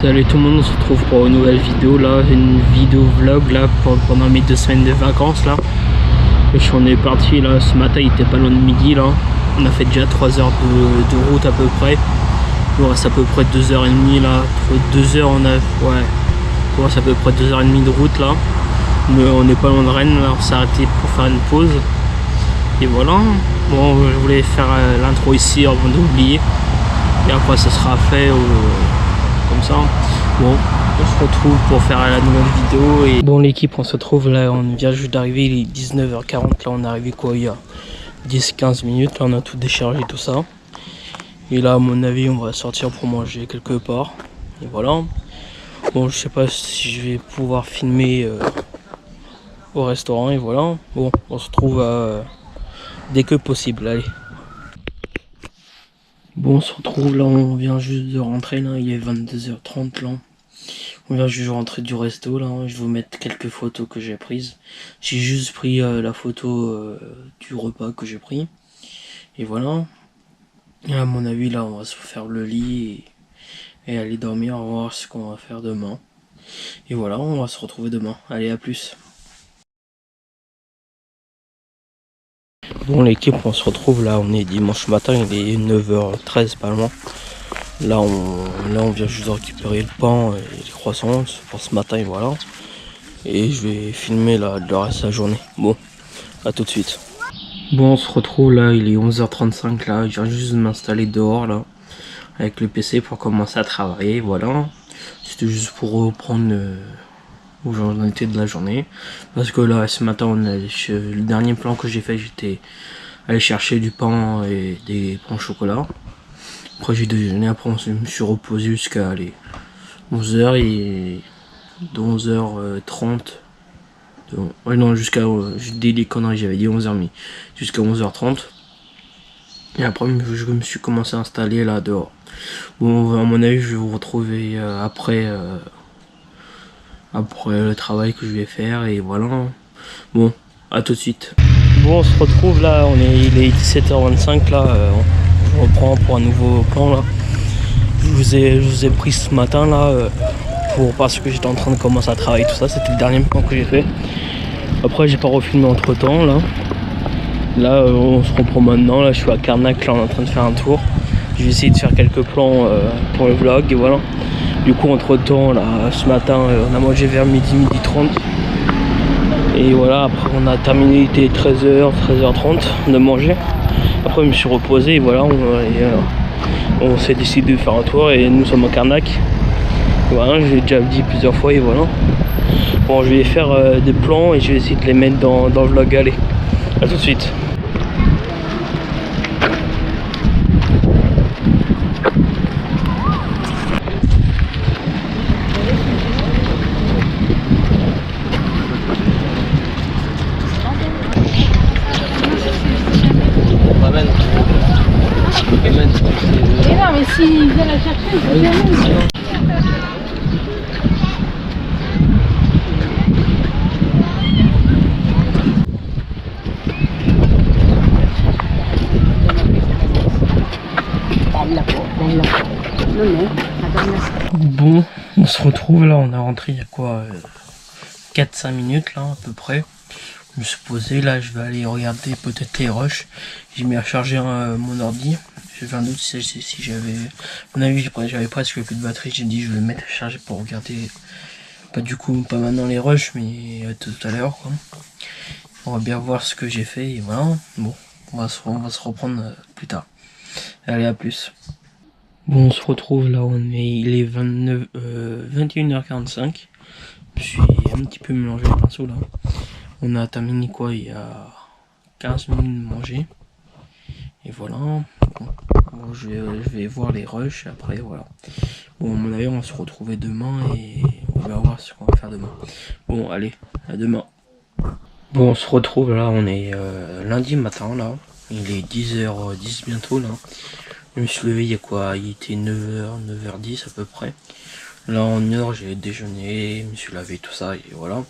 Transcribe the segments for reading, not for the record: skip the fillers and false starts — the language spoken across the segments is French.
Salut tout le monde, on se retrouve pour une nouvelle vidéo là, une vidéo vlog là pendant mes 2 semaines de vacances là. Et on est parti là, ce matin il était pas loin de midi là. On a fait déjà 3 heures de route à peu près. Il nous reste à peu près 2h30 là. 2 heures on a. Ouais. Il nous reste à peu près 2h30 de route là. Mais on n'est pas loin de Rennes là, on s'est arrêté pour faire une pause. Et voilà. Bon, je voulais faire l'intro ici avant d'oublier. Et après ça sera fait comme ça. Bon, on se retrouve pour faire la nouvelle vidéo. Et bon, l'équipe, on se retrouve là, on vient juste d'arriver, il est 19h40. Là, on est arrivé quoi, il y a 10-15 minutes. Là, on a tout déchargé, tout ça. Et là, à mon avis, on va sortir pour manger quelque part. Et voilà. Bon, je sais pas si je vais pouvoir filmer au restaurant. Et voilà. Bon, on se retrouve dès que possible. Allez. Bon, on se retrouve là, on vient juste de rentrer là, il est 22h30 là. On vient juste de rentrer du resto là, je vais vous mettre quelques photos que j'ai prises. J'ai juste pris la photo du repas que j'ai pris. Et voilà. Et à mon avis là, on va se faire le lit et aller dormir, on va voir ce qu'on va faire demain. Et voilà, on va se retrouver demain. Allez, à plus. Bon l'équipe, on se retrouve là, on est dimanche matin, il est 9h13 pas loin. Là on vient juste de récupérer le pain et les croissants pour ce matin et voilà. Et je vais filmer là le reste de la journée. Bon, à tout de suite. Bon, on se retrouve là, il est 11h35 là, je viens juste de m'installer dehors là, avec le PC pour commencer à travailler, voilà. C'était juste pour reprendre où j'en étais de la journée. Parce que là, ce matin, le dernier plan que j'ai fait, j'étais allé chercher du pain et des pains au chocolat. Après j'ai déjeuné, après je me suis reposé jusqu'à 11h et de 11h30. Ouais non, jusqu'à, je dis des conneries, j'avais dit 11h30. Jusqu'à 11h30. Et après je me suis commencé à installer là dehors. Bon, à mon avis, je vais vous retrouver après le travail que je vais faire et voilà. Bon, à tout de suite. Bon, on se retrouve là, il est 17h25 là, on reprend pour un nouveau plan là. Je vous ai pris ce matin là, parce que j'étais en train de commencer à travailler tout ça, c'était le dernier plan que j'ai fait. Après j'ai pas refilmé entre temps là. Là on se reprend maintenant, là je suis à Carnac, là on est en train de faire un tour. Je vais essayer de faire quelques plans pour le vlog et voilà. Du coup entre temps là, ce matin on a mangé vers midi 30. Et voilà, après on a terminé, il était 13h30 de manger. Après je me suis reposé et voilà, on s'est décidé de faire un tour et nous sommes à Carnac. Voilà, j'ai déjà dit plusieurs fois et voilà. Bon, je vais faire des plans et je vais essayer de les mettre dans le vlog. Allez, à tout de suite. Mais non, mais s'ils viennent la chercher, ils vont jamais. Bon, on se retrouve là, on est rentré il y a quoi 4-5 minutes là à peu près. Je me suis posé là, je vais aller regarder peut-être les rushs. J'ai mis à charger mon ordi. J'avais un doute si j'avais... À mon avis j'avais presque plus de batterie, j'ai dit je vais le mettre à charger pour regarder. Pas du coup, pas maintenant les rushs, mais tout à l'heure quoi. On va bien voir ce que j'ai fait et voilà. Bon, on va se reprendre plus tard. Allez, à plus. Bon, on se retrouve là, il est 21h45. Je suis un petit peu mélangé les pinceaux là. On a terminé quoi, il y a 15 minutes de manger. Et voilà. Bon, je vais voir les rushs après, voilà. Bon, à mon avis, on va se retrouver demain et on va voir ce qu'on va faire demain. Bon, allez, à demain. Bon, on se retrouve là, on est lundi matin là. Il est 10h10 bientôt là. Je me suis levé il y a quoi, il était 9h10 à peu près. Là en heure j'ai déjeuné, je me suis lavé tout ça et voilà.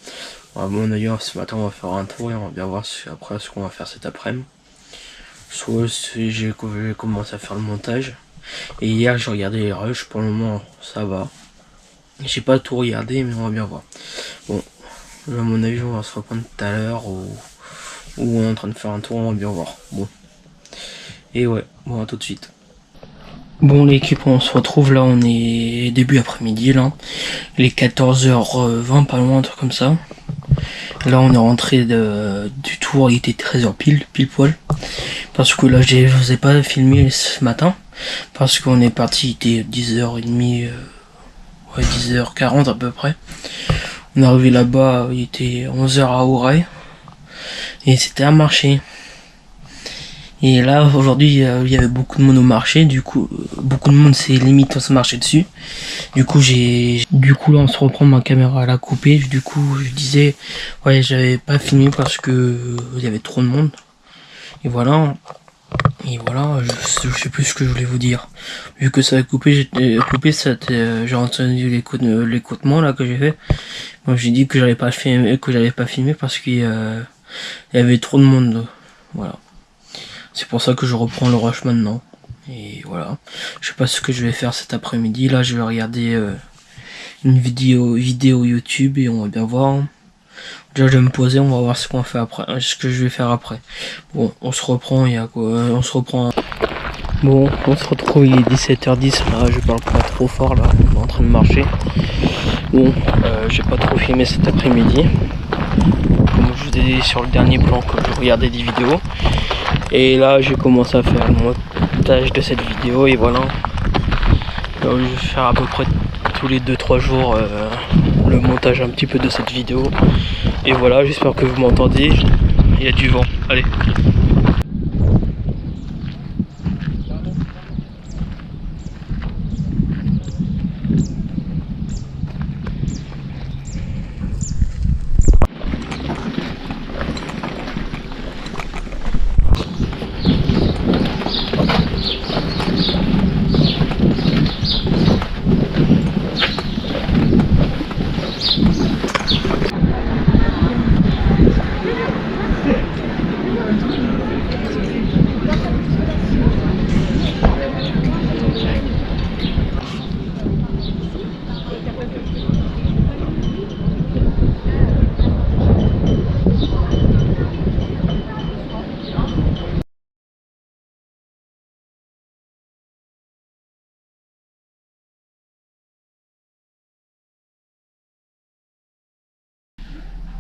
À mon avis ce matin on va faire un tour et on va bien voir après ce qu'on va faire cet après-midi. Soit j'ai commencé à faire le montage. Et hier j'ai regardé les rushs, pour le moment ça va. J'ai pas tout regardé, mais on va bien voir. Bon, à mon avis, on va se reprendre tout à l'heure ou on est en train de faire un tour, on va bien voir. Bon. Et ouais, bon, à tout de suite. Bon, l'équipe, on se retrouve là, on est début après-midi là. Il est 14h20, pas loin, un truc comme ça. Là, on est rentré du tour, il était 13h pile poil. Parce que là, je vous ai pas filmé ce matin. Parce qu'on est parti, il était 10h30, ouais, 10h40 à peu près. On est arrivé là-bas, il était 11h à Auray. Et c'était un marché. Et là, aujourd'hui, il y avait beaucoup de monde au marché. Du coup, beaucoup de monde s'est limite on se marchait dessus. Du coup, là, on se reprend, ma caméra à la couper. Du coup, je disais, ouais, j'avais pas filmé parce que il y avait trop de monde. Et voilà. Je sais plus ce que je voulais vous dire. Vu que ça a coupé, j'ai entendu l'écoutement là que j'ai fait. Moi, j'ai dit que j'allais pas filmer parce qu'il y avait trop de monde. Voilà. C'est pour ça que je reprends le rush maintenant. Et voilà. Je sais pas ce que je vais faire cet après-midi. Là, je vais regarder une vidéo YouTube et on va bien voir. Déjà, je vais me poser, on va voir ce qu'on fait après, ce que je vais faire après. Bon, on se reprend, il y a quoi, on se reprend. Bon, on se retrouve, il est 17h10, là, je parle pas trop fort, là, on est en train de marcher. Bon, j'ai pas trop filmé cet après-midi. Comme je vous ai dit sur le dernier plan que je regardais des vidéos. Et là, j'ai commencé à faire le montage de cette vidéo, et voilà. Je vais faire à peu près tous les 2-3 jours le montage un petit peu de cette vidéo. Et voilà, j'espère que vous m'entendez. Il y a du vent. Allez.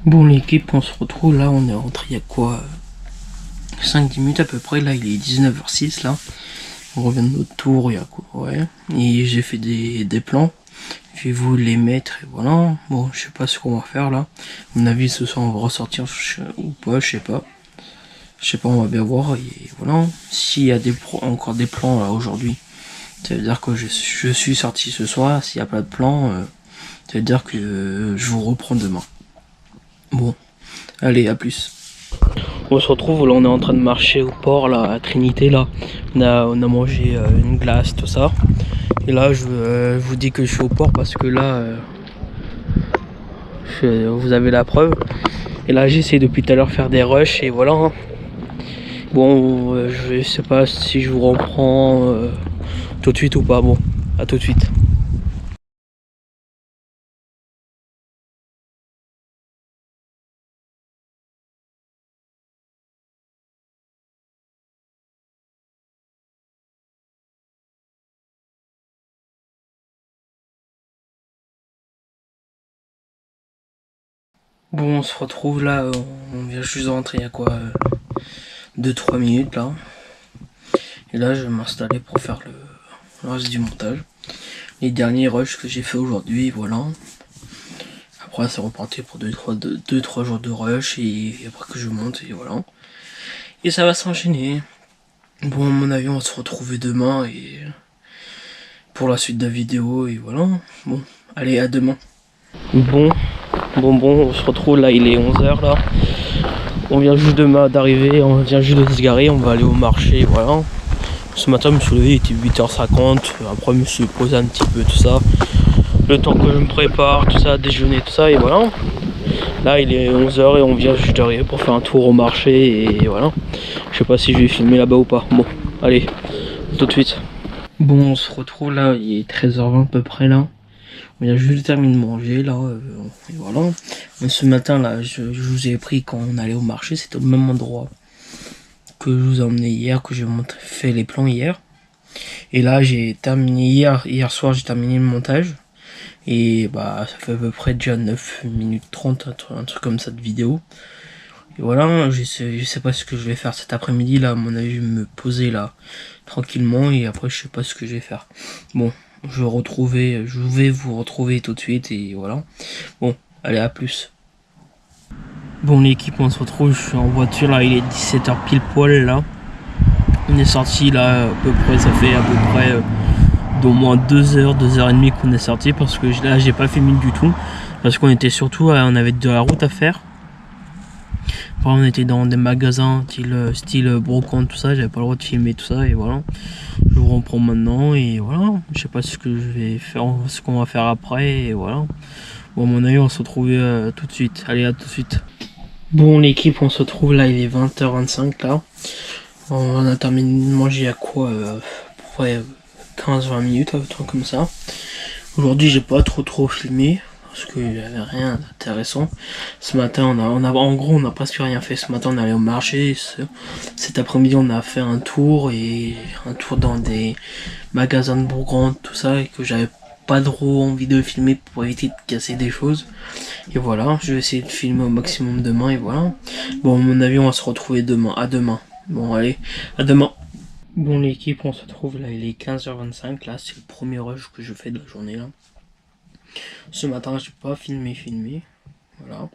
Bon, l'équipe, on se retrouve là, on est rentré il y a quoi 5-10 minutes à peu près, là il est 19h06 là. On revient de notre tour, il y a quoi, ouais. Et j'ai fait des plans. Je vais vous les mettre et voilà. Bon, je sais pas ce qu'on va faire là. À mon avis, ce soir on va ressortir ou pas, je sais pas. Je sais pas, on va bien voir. Et voilà. S'il y a encore des plans là aujourd'hui, ça veut dire que je suis sorti ce soir. S'il n'y a pas de plan, ça veut dire que je vous reprends demain. Bon, allez, à plus. On se retrouve, là on est en train de marcher au port là, à Trinité là. On a mangé une glace, tout ça. Et là je vous dis que je suis au port parce que là vous avez la preuve. Et là j'essaie depuis tout à l'heure faire des rushs et voilà. Hein. Bon, je sais pas si je vous reprends tout de suite ou pas. Bon, à tout de suite. Bon, on se retrouve là, on vient juste de rentrer il y a quoi 2-3 minutes là. Et là je vais m'installer pour faire le reste du montage. Les derniers rushs que j'ai fait aujourd'hui, voilà. Après c'est reparti pour 2-3 jours de rush et après que je monte et voilà. Et ça va s'enchaîner. Bon, à mon avis on va se retrouver demain et pour la suite de la vidéo et voilà. Bon, allez, à demain. Bon, on se retrouve là, il est 11h là. On vient juste d'arriver, on vient juste de se garer, on va aller au marché, voilà. Ce matin, je me suis levé, il était 8h50. Après, je me suis posé un petit peu, tout ça. Le temps que je me prépare, tout ça, déjeuner, tout ça, et voilà. Là, il est 11h et on vient juste d'arriver pour faire un tour au marché, et voilà. Je sais pas si je vais filmer là-bas ou pas. Bon, allez, tout de suite. Bon, on se retrouve là, il est 13h20 à peu près là. On vient juste de terminer de manger là, et voilà. Mais ce matin là, je vous ai pris quand on allait au marché, c'était au même endroit que je vous ai emmené hier, que j'ai fait les plans hier. Et là j'ai terminé hier soir, j'ai terminé le montage. Et bah ça fait à peu près déjà 9 minutes 30, un truc comme ça de vidéo. Et voilà, je sais pas ce que je vais faire cet après-midi là, à mon avis je vais me poser là tranquillement et après je sais pas ce que je vais faire. Bon, je vais vous retrouver tout de suite et voilà. Bon, allez, à plus. Bon l'équipe, on se retrouve, je suis en voiture là, il est 17h pile poil là. On est sorti là à peu près, ça fait à peu près d'au moins 2h, 2h30 qu'on est sorti parce que là j'ai pas filmé du tout. Parce qu'on était surtout, on avait de la route à faire. Après, on était dans des magasins style brocante, tout ça, j'avais pas le droit de filmer tout ça et voilà. Je vous reprends maintenant et voilà. Je sais pas ce que je vais faire, ce qu'on va faire après et voilà. Bon, à mon avis, on se retrouve tout de suite. Allez, à tout de suite. Bon, l'équipe, on se retrouve là, il est 20h25 là. On a terminé de manger à quoi à peu près 15-20 minutes, un truc comme ça. Aujourd'hui, j'ai pas trop filmé parce qu'il y avait rien d'intéressant. Ce matin, en gros, on n'a presque rien fait. Ce matin, on est allé au marché. Cet après-midi, on a fait un tour dans des magasins de Bourgogne, tout ça, et que j'avais pas trop envie de filmer pour éviter de casser des choses. Et voilà, je vais essayer de filmer au maximum demain et voilà. Bon, à mon avis, on va se retrouver demain. À demain. Bon, allez, à demain. Bon, l'équipe, on se retrouve là, il est 15h25. Là, c'est le premier rush que je fais de la journée là. Ce matin, j'ai pas filmé. Voilà.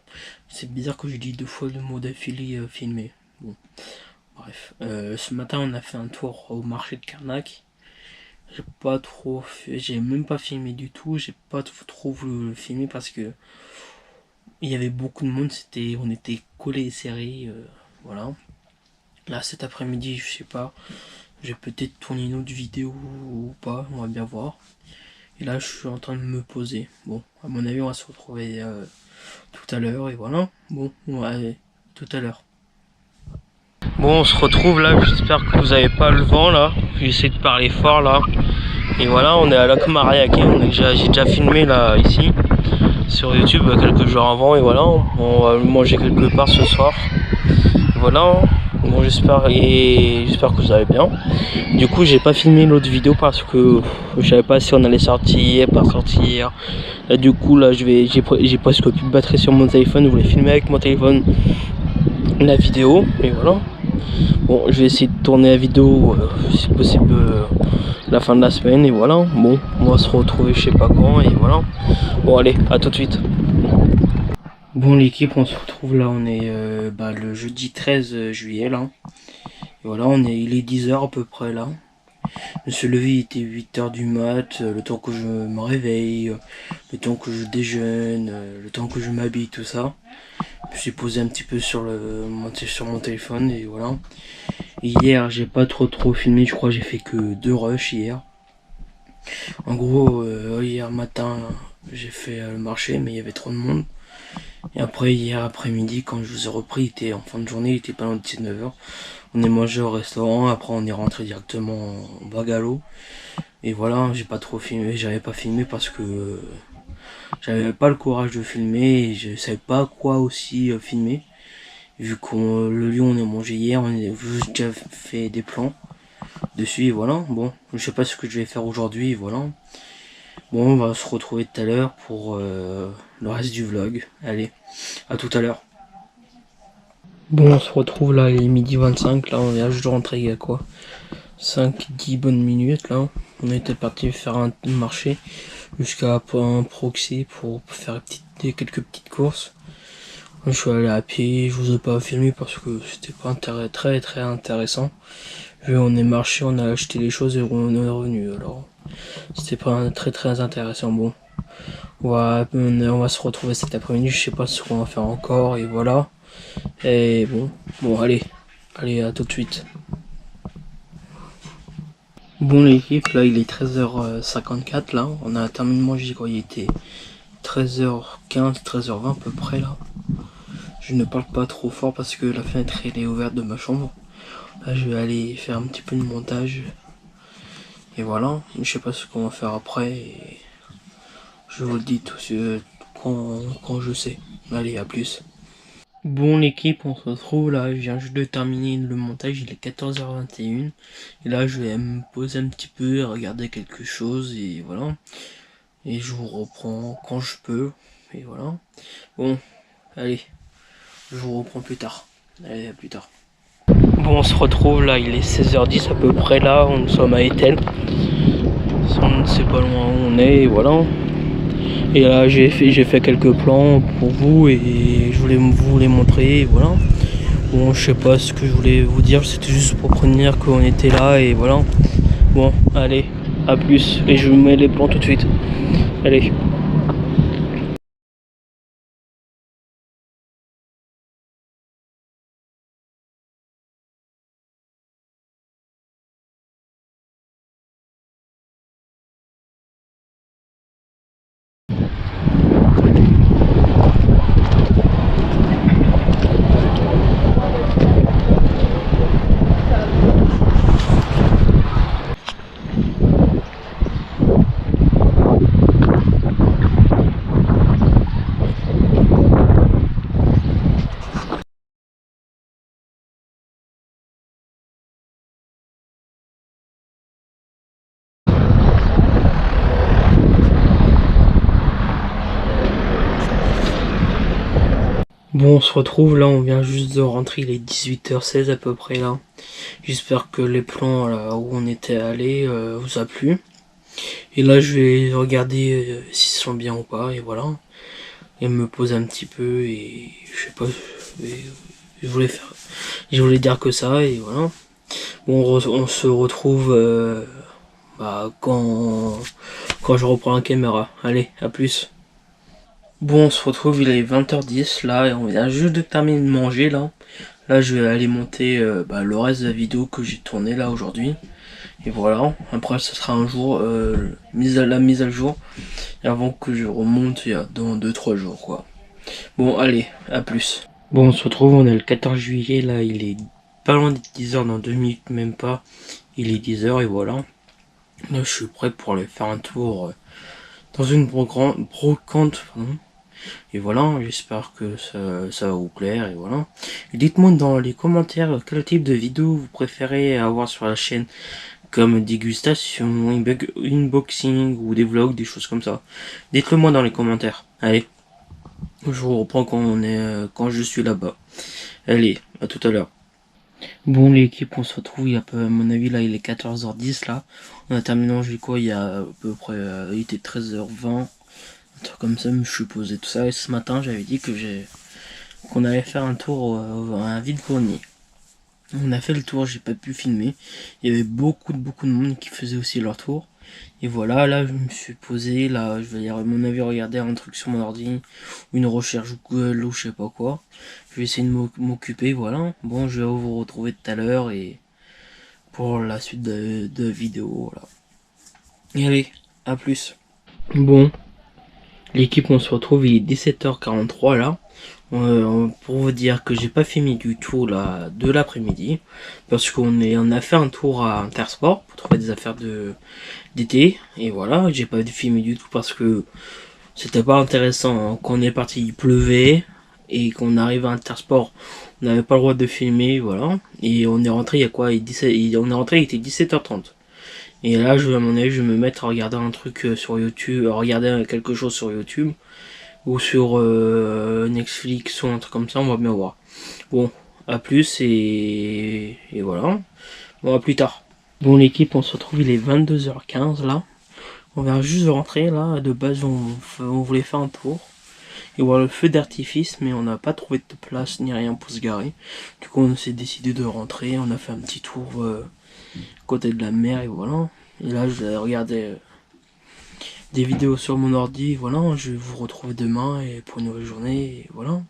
C'est bizarre que je dis 2 fois le mot d'affilée filmer. Bon, bref. Ce matin, on a fait un tour au marché de Carnac. J'ai même pas filmé du tout. J'ai pas trop voulu le filmer parce que il y avait beaucoup de monde. On était collés et serrés. Voilà. Là, cet après-midi, je sais pas. Je vais peut-être tourner une autre vidéo ou pas. On va bien voir. Et là, je suis en train de me poser. Bon, à mon avis, on va se retrouver tout à l'heure. Et voilà. Bon, ouais, tout à l'heure. Bon, on se retrouve là. J'espère que vous avez pas le vent là. J'essaie de parler fort là. Et voilà, on est à Lac Mariac. J'ai déjà filmé là, ici, sur YouTube quelques jours avant. Et voilà, on va manger quelque part ce soir. Et voilà. Bon, j'espère que vous allez bien. Du coup, j'ai pas filmé l'autre vidéo parce que je savais pas si on allait sortir, pas sortir. Là, du coup, là, j'ai presque plus de batterie sur mon téléphone. Je voulais filmer avec mon téléphone la vidéo. Et voilà. Bon, je vais essayer de tourner la vidéo, si possible, la fin de la semaine. Et voilà. Bon, on va se retrouver je sais pas quand. Et voilà. Bon, allez, à tout de suite. Bon l'équipe, on se retrouve là, on est le jeudi 13 juillet là. Et voilà, il est 10h à peu près là. Je me suis levé, il était 8h du mat, le temps que je me réveille, le temps que je déjeune, le temps que je m'habille, tout ça. Je me suis posé un petit peu sur mon téléphone et voilà. Et hier, j'ai pas trop filmé, je crois que j'ai fait que 2 rushs hier. En gros, hier matin, j'ai fait le marché, mais il y avait trop de monde. Et après, hier après-midi, quand je vous ai repris, il était en fin de journée, il était pas loin de 19h. On est mangé au restaurant, après on est rentré directement en Bagalo. Et voilà, j'ai pas trop filmé, j'avais pas filmé parce que j'avais pas le courage de filmer et je savais pas quoi aussi filmer. Vu que le lieu on a mangé hier, on a juste déjà fait des plans dessus et voilà. Bon, je sais pas ce que je vais faire aujourd'hui, voilà. Bon, on va se retrouver tout à l'heure pour le reste du vlog. Allez, à tout à l'heure. Bon, on se retrouve là, il est midi 25, là on vient juste de rentrer il y a quoi 5-10 bonnes minutes là. On était parti faire un marché jusqu'à un proxy pour faire quelques petites courses. Je suis allé à pied, je vous ai pas filmé parce que c'était pas très intéressant. Vu on est marché, on a acheté les choses et on est revenu, alors c'était pas très intéressant. Bon, on va se retrouver cet après-midi, je sais pas ce qu'on va faire encore et voilà. Et bon allez, à tout de suite. Bon l'équipe, là il est 13h54 là, on a terminé de manger quand il était 13h15, 13h20 à peu près là. Je ne parle pas trop fort parce que la fenêtre elle est ouverte de ma chambre. Là je vais aller faire un petit peu de montage. Et voilà, je sais pas ce qu'on va faire après. Et Je vous le dis tout quand je sais. Allez, à plus. Bon l'équipe, on se retrouve là, je viens juste de terminer le montage, il est 14h21. Et là je vais me poser un petit peu, regarder quelque chose et voilà. Et je vous reprends quand je peux. Et voilà. Bon, allez, je vous reprends plus tard. Allez, à plus tard. Bon, on se retrouve là, il est 16h10 à peu près là, nous sommes à Etel. On ne sait pas loin où on est, et voilà. Et là j'ai fait quelques plans pour vous et je voulais vous les montrer, et voilà. Bon, je sais pas ce que je voulais vous dire, c'était juste pour prévenir qu'on était là et voilà. Bon, allez, à plus. Et je vous mets les plans tout de suite. Allez. Bon, on se retrouve là, on vient juste de rentrer, il est 18h16 à peu près là. J'espère que les plans là où on était allé vous a plu. Et là je vais regarder s'ils sont bien ou pas et voilà. Et me poser un petit peu et je sais pas, et je voulais dire que ça et voilà. Bon, on se retrouve quand je reprends la caméra. Allez, à plus. Bon, on se retrouve, il est 20h10 là, et on vient juste de terminer de manger là. Là, je vais aller monter le reste de la vidéo que j'ai tourné là aujourd'hui. Et voilà, après ce sera un jour, la mise à jour, avant que je remonte dans 2-3 jours quoi. Bon, allez, à plus. Bon, on se retrouve, on est le 14 juillet, là, il est pas loin des 10h, dans 2 minutes même pas. Il est 10h et voilà. Là, je suis prêt pour aller faire un tour dans une brocante, pardon. Et voilà, j'espère que ça va vous plaire, et voilà. Dites-moi dans les commentaires quel type de vidéo vous préférez avoir sur la chaîne, comme dégustation, unboxing, ou des vlogs, des choses comme ça. Dites-le moi dans les commentaires. Allez, je vous reprends quand je suis là-bas. Allez, à tout à l'heure. Bon l'équipe, on se retrouve, à mon avis là il est 14h10 là. On a terminé manger quoi, il y a à peu près, il était 13h20. Un truc comme ça, je me suis posé tout ça. Et ce matin j'avais dit qu'on allait faire un tour à un vide-grenier. On a fait le tour, j'ai pas pu filmer. Il y avait beaucoup de monde qui faisait aussi leur tour. Et voilà, là je me suis posé, là je vais à mon avis regarder un truc sur mon ordi, une recherche Google ou je sais pas quoi. Je vais essayer de m'occuper, voilà. Bon, je vais vous retrouver tout à l'heure et pour la suite de vidéo, voilà. Et allez, à plus. Bon, l'équipe, on se retrouve, il est 17h43 là. Pour vous dire que j'ai pas filmé du tout là de l'après-midi parce on a fait un tour à Intersport pour trouver des affaires d'été et voilà, j'ai pas filmé du tout parce que c'était pas intéressant, hein. Quand on est parti il pleuvait et qu'on arrive à Intersport on n'avait pas le droit de filmer, voilà, et on est rentré il y a quoi, on est rentré il était 17h30 et là à mon avis je vais me mettre à regarder un truc sur YouTube, à regarder quelque chose sur YouTube ou sur Netflix ou un truc comme ça, on va bien voir. Bon, à plus et voilà. Bon, à plus tard. Bon l'équipe, on se retrouve, il est 22h15 là. On vient juste de rentrer là, de base on voulait faire un tour. Et voir le feu d'artifice, mais on n'a pas trouvé de place ni rien pour se garer. Du coup on s'est décidé de rentrer, on a fait un petit tour côté de la mer et voilà. Et là je vais regarder des vidéos sur mon ordi, voilà, je vais vous retrouver demain et pour une nouvelle journée, et voilà.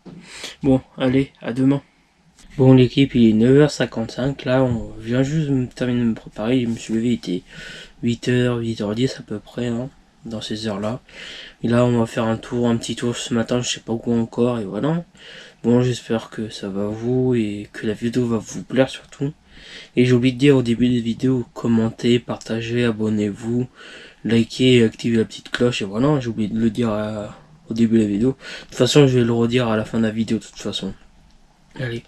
Bon, allez, à demain. Bon l'équipe, il est 9h55, là, on vient juste de terminer de me préparer, je me suis levé, il était 8h, 8h10 à peu près, hein, dans ces heures-là. Et là, on va faire un petit tour ce matin, je sais pas où encore, et voilà. Bon, j'espère que ça va vous, et que la vidéo va vous plaire surtout. Et j'ai oublié de dire au début des vidéos, commentez, partagez, abonnez-vous, likez et activez la petite cloche et voilà, j'ai oublié de le dire au début de la vidéo. De toute façon je vais le redire à la fin de la vidéo de toute façon. Allez,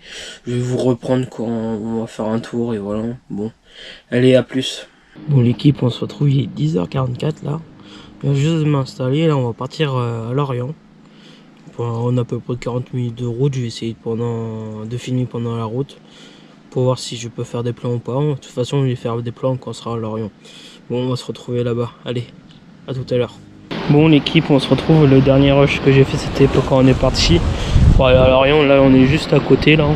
je vais vous reprendre quand on va faire un tour et voilà, bon. Allez, à plus. Bon l'équipe, on se retrouve, il est 10h44 là. Je viens juste de m'installer, là on va partir à Lorient. On a à peu près 40 minutes de route, je vais essayer de filmer pendant la route. Pour voir si je peux faire des plans ou pas. De toute façon je vais faire des plans quand on sera à Lorient. Bon, on va se retrouver là-bas, allez, à tout à l'heure. Bon l'équipe, on se retrouve, le dernier rush que j'ai fait c'était quand on est parti pour aller à Lorient. Là on est juste à côté là.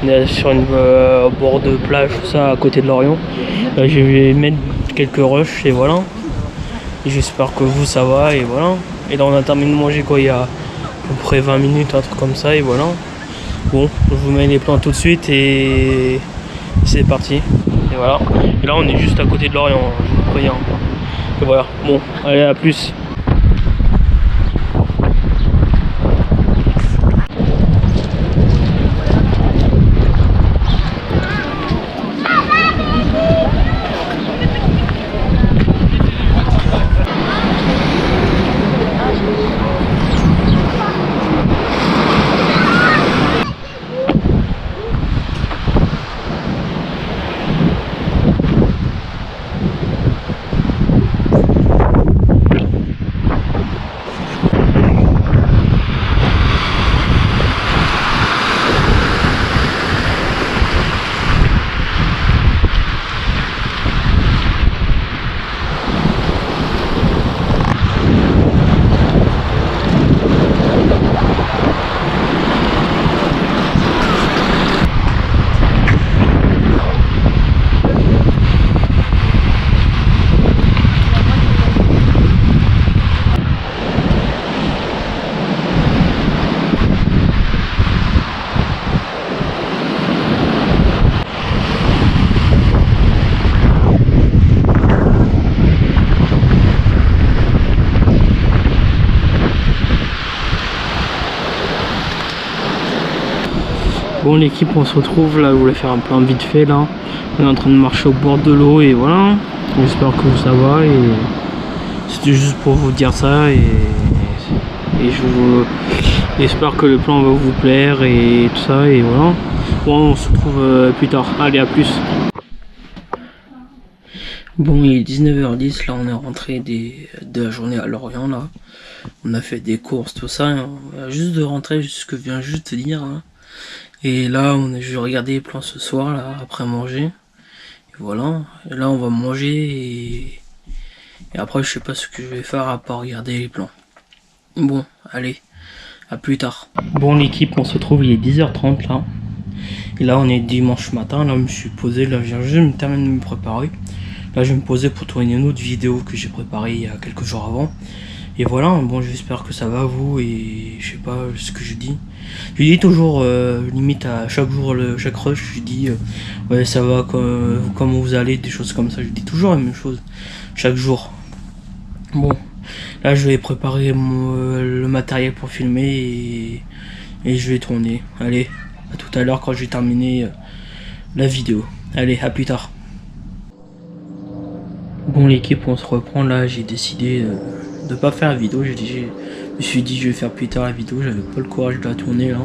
On est sur une bord de plage, tout ça, à côté de Lorient. Là, je vais mettre quelques rushs et voilà. J'espère que vous ça va et voilà. Et là on a terminé de manger quoi, il y a à peu près 20 minutes, un truc comme ça et voilà. Bon, je vous mets les plans tout de suite et c'est parti. Et voilà. Et là on est juste à côté de Lorient, je vous préviens. Et voilà, bon, allez à plus. Bon l'équipe, on se retrouve là, je voulais faire un plan vite fait là. On est en train de marcher au bord de l'eau et voilà. J'espère que ça va et c'était juste pour vous dire ça et j'espère que le plan va vous plaire et tout ça et voilà. Bon on se retrouve plus tard, allez à plus. Bon il est 19h10, là on est rentré de la journée à Lorient là. On a fait des courses tout ça, on vient juste de rentrer, ce que je viens juste de dire hein. Et là, je vais regarder les plans ce soir, là, après manger. Et voilà. Et là, on va manger et après, je sais pas ce que je vais faire à part regarder les plans. Bon, allez, à plus tard. Bon, l'équipe, on se retrouve, il est 10h30 là. Et là, on est dimanche matin. Là, je me suis posé, là, je viens juste de me terminer de me préparer. Là, je vais me poser pour tourner une autre vidéo que j'ai préparée il y a quelques jours avant. Et voilà, bon j'espère que ça va vous et je sais pas ce que je dis. Je dis toujours limite à chaque jour, chaque rush, je dis ouais ça va, comment vous allez, des choses comme ça. Je dis toujours la même chose chaque jour. Bon, là je vais préparer le matériel pour filmer et je vais tourner. Allez, à tout à l'heure quand j'ai terminé la vidéo. Allez, à plus tard. Bon l'équipe, on se reprend là, j'ai décidé de pas faire la vidéo, je me suis dit je vais faire plus tard la vidéo, j'avais pas le courage de la tourner là.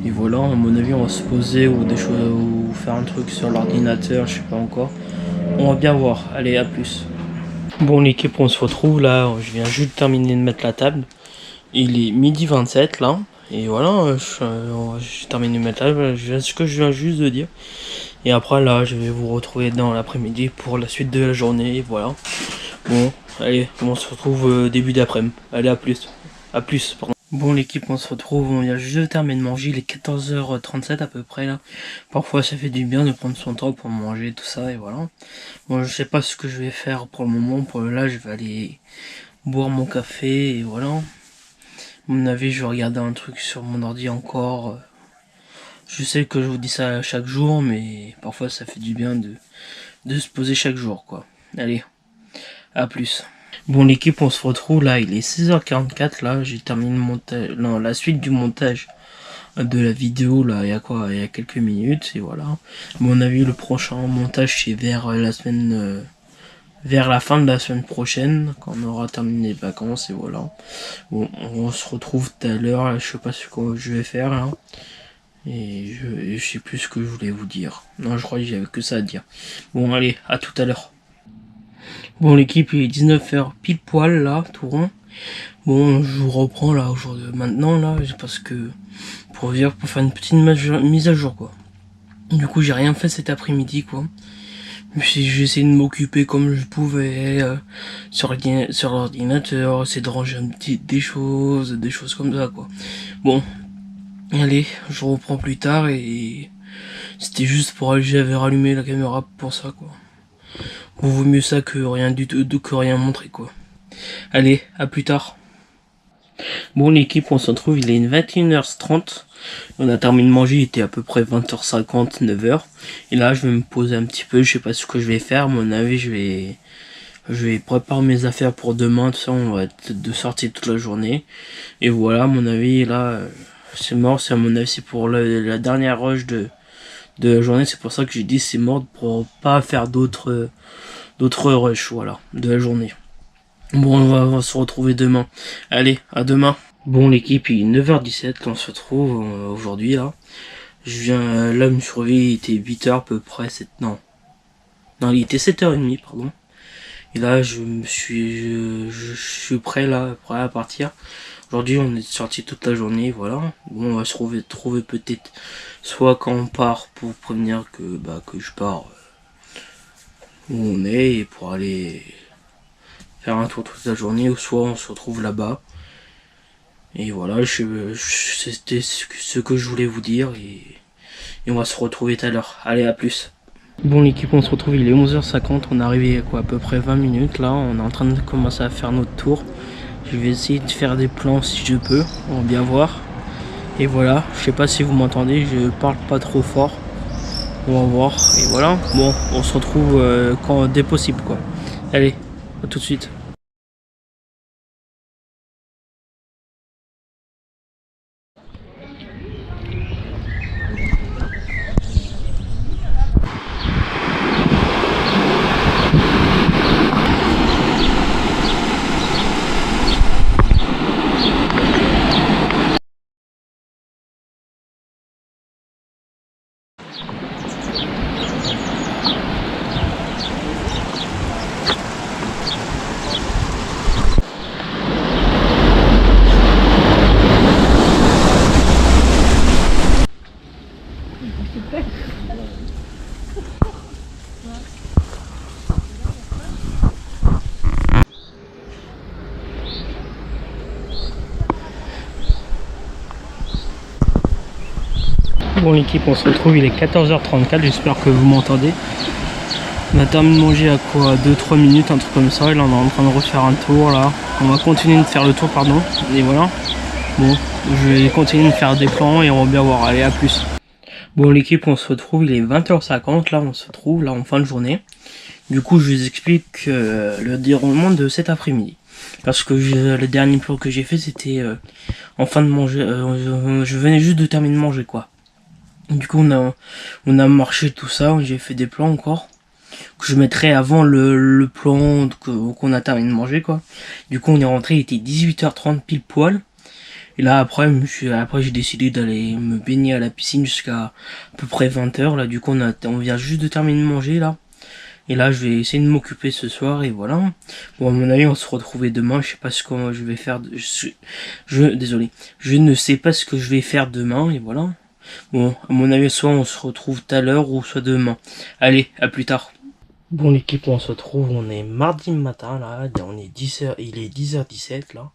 Et voilà, à mon avis on va se poser ou des choses ou faire un truc sur l'ordinateur, je sais pas encore. On va bien voir, allez à plus. Bon l'équipe, on se retrouve là, je viens juste de terminer de mettre la table. Il est 12h27 là. Et voilà, j'ai terminé de mettre la table, ce que je viens juste de dire. Et après là, je vais vous retrouver dans l'après-midi pour la suite de la journée, voilà. Bon, allez, on se retrouve début d'après-midi. Allez, à plus. À plus, pardon. Bon l'équipe, on se retrouve, on vient juste de terminer de manger, il est 14h37 à peu près là. Parfois ça fait du bien de prendre son temps pour manger tout ça et voilà. Bon je sais pas ce que je vais faire pour le moment, pour là je vais aller boire mon café et voilà. À mon avis je vais regarder un truc sur mon ordi encore. Je sais que je vous dis ça chaque jour mais parfois ça fait du bien de se poser chaque jour quoi. Allez, à plus. Bon l'équipe, on se retrouve là, il est 16h44 là, j'ai terminé le montage, non, la suite du montage de la vidéo là, il y a quelques minutes et voilà. À mon avis le prochain montage c'est vers la semaine vers la fin de la semaine prochaine, quand on aura terminé les vacances, et voilà. Bon, on se retrouve tout à l'heure, je sais pas ce que je vais faire là. Et je sais plus ce que je voulais vous dire. Non, je crois que j'avais que ça à dire. Bon, allez, à tout à l'heure. Bon, l'équipe, il est 19h pile poil là, tout rond. Bon, je vous reprends là aujourd'hui, maintenant là, parce que pour faire une petite mise à jour quoi. Du coup, j'ai rien fait cet après-midi quoi. J'ai essayé de m'occuper comme je pouvais sur l'ordinateur, essayer de ranger des choses comme ça quoi. Bon, allez, je reprends plus tard et c'était juste pour j'avais rallumé la caméra pour ça quoi. Bon, vaut mieux ça que rien du tout, que rien montrer quoi. Allez, à plus tard. Bon, l'équipe, on se retrouve, il est 21h30. On a terminé de manger, il était à peu près 20h50, 9h. Et là, je vais me poser un petit peu, je sais pas ce que je vais faire. À mon avis, je vais préparer mes affaires pour demain. Tout ça, on va être de sortie toute la journée. Et voilà, à mon avis, là, c'est mort. C'est à mon avis, c'est pour la dernière rush de la journée. C'est pour ça que j'ai dit c'est mort pour pas faire d'autres rushs, voilà, de la journée. Bon, on va se retrouver demain. Allez, à demain. Bon, l'équipe, il est 9h17 qu'on se retrouve aujourd'hui, là. Je viens, là, me surveiller, il était 8h à peu près, non, il était 7h30, pardon. Et là, je suis prêt, là, prêt à partir. Aujourd'hui, on est sorti toute la journée, voilà. Bon, on va se trouver peut-être, soit quand on part pour prévenir que je pars où on est, et pour aller faire un tour toute la journée, ou soit on se retrouve là-bas. Et voilà, c'était ce que je voulais vous dire, et on va se retrouver tout à l'heure. Allez, à plus. Bon, l'équipe, on se retrouve, il est 11h50, on est arrivé à peu près 20 minutes, là, on est en train de commencer à faire notre tour. Je vais essayer de faire des plans si je peux, on va bien voir. Et voilà, je sais pas si vous m'entendez, je parle pas trop fort. On va voir, et voilà, bon, on se retrouve dès possible, quoi. Allez, à tout de suite. Bon, l'équipe, on se retrouve, il est 14h34, j'espère que vous m'entendez. On a terminé de manger à quoi, 2-3 minutes, un truc comme ça, et là on est en train de refaire un tour là. On va continuer de faire le tour, pardon, et voilà. Bon, je vais continuer de faire des plans et on va bien voir, allez, à plus. Bon, l'équipe, on se retrouve, il est 20h50, là on se retrouve là en fin de journée. Du coup, je vous explique le déroulement de cet après-midi. Parce que le dernier plan que j'ai fait, c'était en fin de manger, je venais juste de terminer de manger quoi. Du coup, on a marché tout ça, j'ai fait des plans encore, que je mettrai avant le plan qu'on a terminé de manger, quoi. Du coup, on est rentré, il était 18h30 pile poil. Et là, après j'ai décidé d'aller me baigner à la piscine jusqu'à peu près 20h, là. Du coup, on vient juste de terminer de manger, là. Et là, je vais essayer de m'occuper ce soir, et voilà. Bon, à mon avis, on se retrouver demain, je sais pas ce que je vais faire, désolé. Je ne sais pas ce que je vais faire demain, et voilà. Bon, à mon avis, soit on se retrouve tout à l'heure ou soit demain. Allez, à plus tard. Bon, l'équipe, on se retrouve, on est mardi matin, là, on est 10h, il est 10h17, là.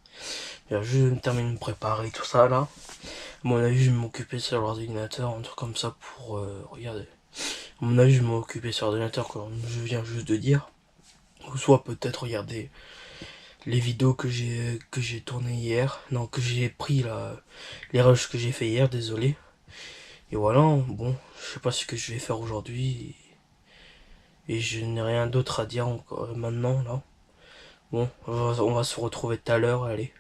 Je me termine de me préparer, tout ça, là. À mon avis, je vais m'occuper sur l'ordinateur, un truc comme ça pour regarder. À mon avis, je vais m'occuper sur l'ordinateur, comme je viens juste de dire. Ou soit peut-être regarder les vidéos que j'ai tournées hier. Non, que j'ai pris, là, les rushs que j'ai fait hier, désolé. Et voilà, bon, je sais pas ce que je vais faire aujourd'hui. Et je n'ai rien d'autre à dire encore maintenant, là. Bon, on va se retrouver tout à l'heure, allez.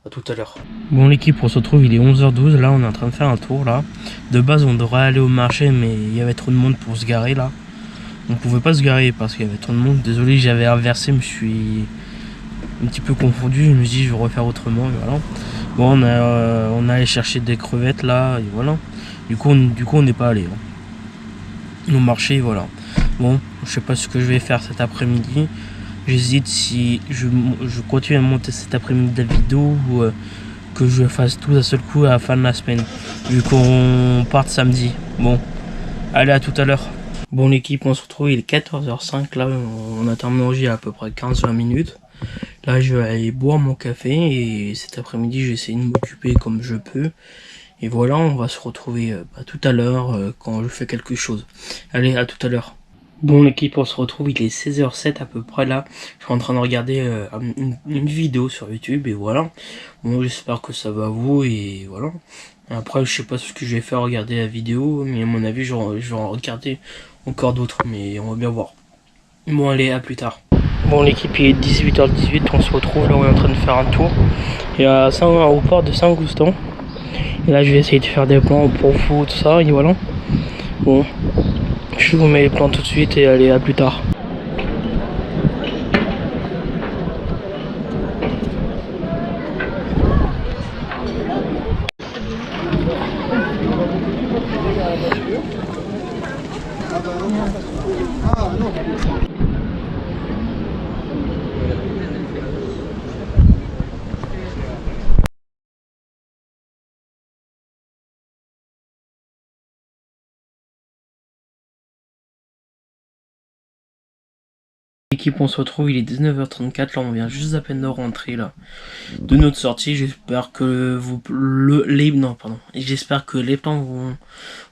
À tout à l'heure. Bon, l'équipe, on se retrouve, il est 11h12, là, on est en train de faire un tour, là. De base, on devrait aller au marché, mais il y avait trop de monde pour se garer, là. On pouvait pas se garer parce qu'il y avait trop de monde. Désolé, j'avais inversé, je me suis un petit peu confondu. Je me suis dit, je vais refaire autrement. Et voilà. Bon, on a allé chercher des crevettes là, et voilà. Du coup, on n'est pas allé. On marchait, voilà. Bon, je sais pas ce que je vais faire cet après-midi. J'hésite si je continue à monter cet après-midi la vidéo ou que je fasse tout d'un seul coup à la fin de la semaine. Vu qu'on parte samedi. Bon, allez, à tout à l'heure. Bon, l'équipe, on se retrouve, il est 14h05. Là, on a terminé à peu près 15-20 minutes. Là, je vais aller boire mon café et cet après-midi, j'essaie de m'occuper comme je peux. Et voilà, on va se retrouver tout à l'heure quand je fais quelque chose. Allez, à tout à l'heure. Bon, l'équipe, on se retrouve, il est 16h07 à peu près là. Je suis en train de regarder une vidéo sur YouTube et voilà. Bon, j'espère que ça va à vous et voilà. Après, je sais pas ce que je vais faire regarder la vidéo, mais à mon avis, je vais en regarder encore d'autres, mais on va bien voir. Bon, allez, à plus tard. Bon, l'équipe, il est 18h18, on se retrouve là, on est en train de faire un tour. Et au port de Saint-Goustan. Et là, je vais essayer de faire des plans pour vous, tout ça, et voilà. Bon, je vous mets les plans tout de suite et allez, à plus tard. L'équipe, on se retrouve, il est 19h34, là on vient juste à peine de rentrer là de notre sortie. J'espère que j'espère que les plans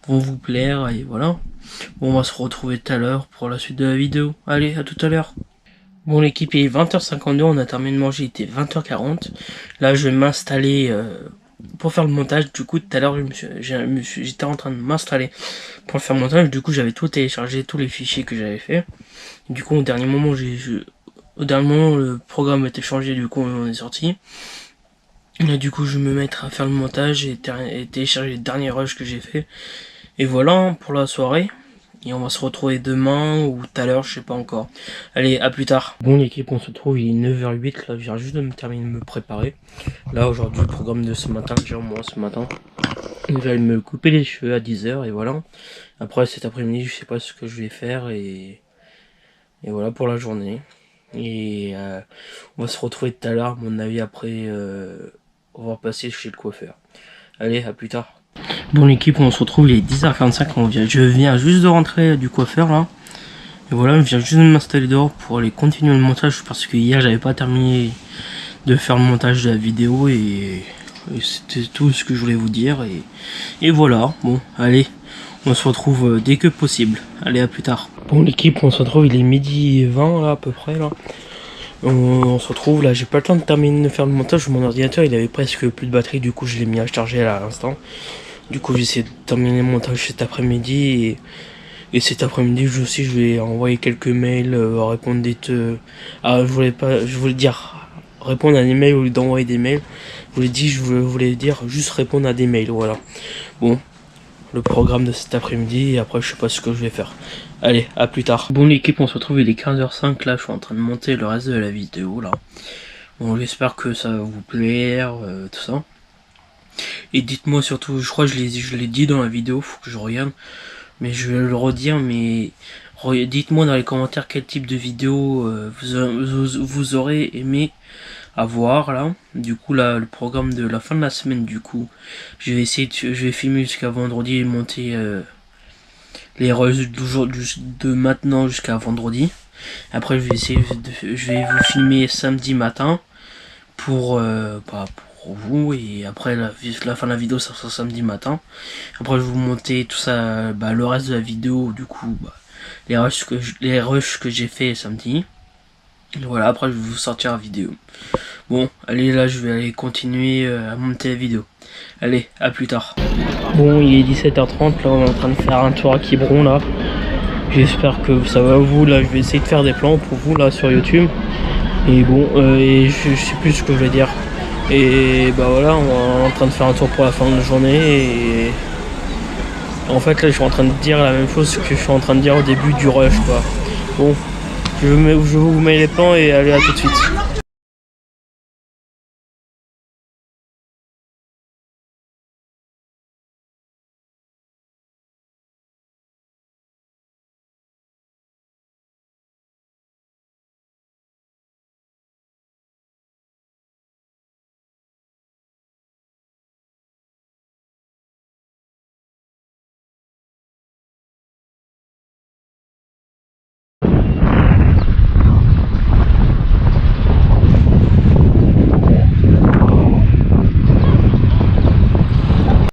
vont vous plaire et voilà. Bon, on va se retrouver tout à l'heure pour la suite de la vidéo. Allez, à tout à l'heure. Bon, l'équipe, il est 20h52, on a terminé de manger, il était 20h40. Là, je vais m'installer pour faire le montage. Du coup, tout à l'heure, j'étais en train de m'installer pour faire le montage. Du coup, j'avais tout téléchargé, tous les fichiers que j'avais fait. Du coup, au dernier moment, le programme a été changé, du coup, on est sorti. Là, du coup, je vais me mettre à faire le montage et télécharger les derniers rushs que j'ai fait. Et voilà pour la soirée. Et on va se retrouver demain ou tout à l'heure, je sais pas encore. Allez, à plus tard. Bon, l'équipe, on se retrouve, il est 9h08. Là, je viens juste de me terminer de me préparer. Là, aujourd'hui, le programme de ce matin, déjà moi, ce matin. Je vais me couper les cheveux à 10h et voilà. Après, cet après-midi, je sais pas ce que je vais faire et voilà pour la journée. Et on va se retrouver tout à l'heure, à mon avis, après, on va passer chez le coiffeur. Allez, à plus tard. Bon, l'équipe, on se retrouve, il est 10h45, je viens juste de rentrer du coiffeur là. Et voilà, je viens juste de m'installer dehors pour aller continuer le montage parce que hier j'avais pas terminé de faire le montage de la vidéo et c'était tout ce que je voulais vous dire et voilà. Bon, allez, on se retrouve dès que possible. Allez, à plus tard. Bon, l'équipe, on se retrouve, il est 12h20 là à peu près là. On se retrouve là, j'ai pas le temps de terminer de faire le montage, mon ordinateur il avait presque plus de batterie, du coup je l'ai mis à charger à l'instant. Du coup j'essaie de terminer le montage cet après-midi et cet après-midi aussi je vais envoyer quelques mails, répondre je voulais dire répondre à des mails au lieu d'envoyer des mails. Je voulais dire juste répondre à des mails, voilà. Bon, le programme de cet après-midi et après je sais pas ce que je vais faire. Allez, à plus tard. Bon, l'équipe, on se retrouve, il est 15h05 là, je suis en train de monter le reste de la vidéo là. Bon, j'espère que ça va vous plaire, tout ça. Et dites-moi surtout, je crois que je l'ai dit dans la vidéo, faut que je regarde. Mais je vais le redire, mais dites-moi dans les commentaires quel type de vidéo vous aurez aimé avoir là. Du coup là, le programme de la fin de la semaine, du coup, je vais filmer jusqu'à vendredi et monter les rushs de maintenant jusqu'à vendredi. Après je vais vous filmer samedi matin pour vous et après la fin de la vidéo ça sera samedi matin. Après je vais vous monter tout ça, le reste de la vidéo, du coup les rushs que j'ai fait samedi. Et voilà, après je vais vous sortir la vidéo. Bon, allez, là je vais aller continuer à monter la vidéo. Allez, à plus tard. Bon, il est 17h30, là on est en train de faire un tour à Quiberon là. J'espère que ça va vous, là je vais essayer de faire des plans pour vous là sur YouTube. Et bon, et je sais plus ce que je vais dire. Et voilà, on est en train de faire un tour pour la fin de la journée et En fait là je suis en train de dire la même chose que je suis en train de dire au début du rush quoi. Bon, je vous mets les plans et allez à tout de suite.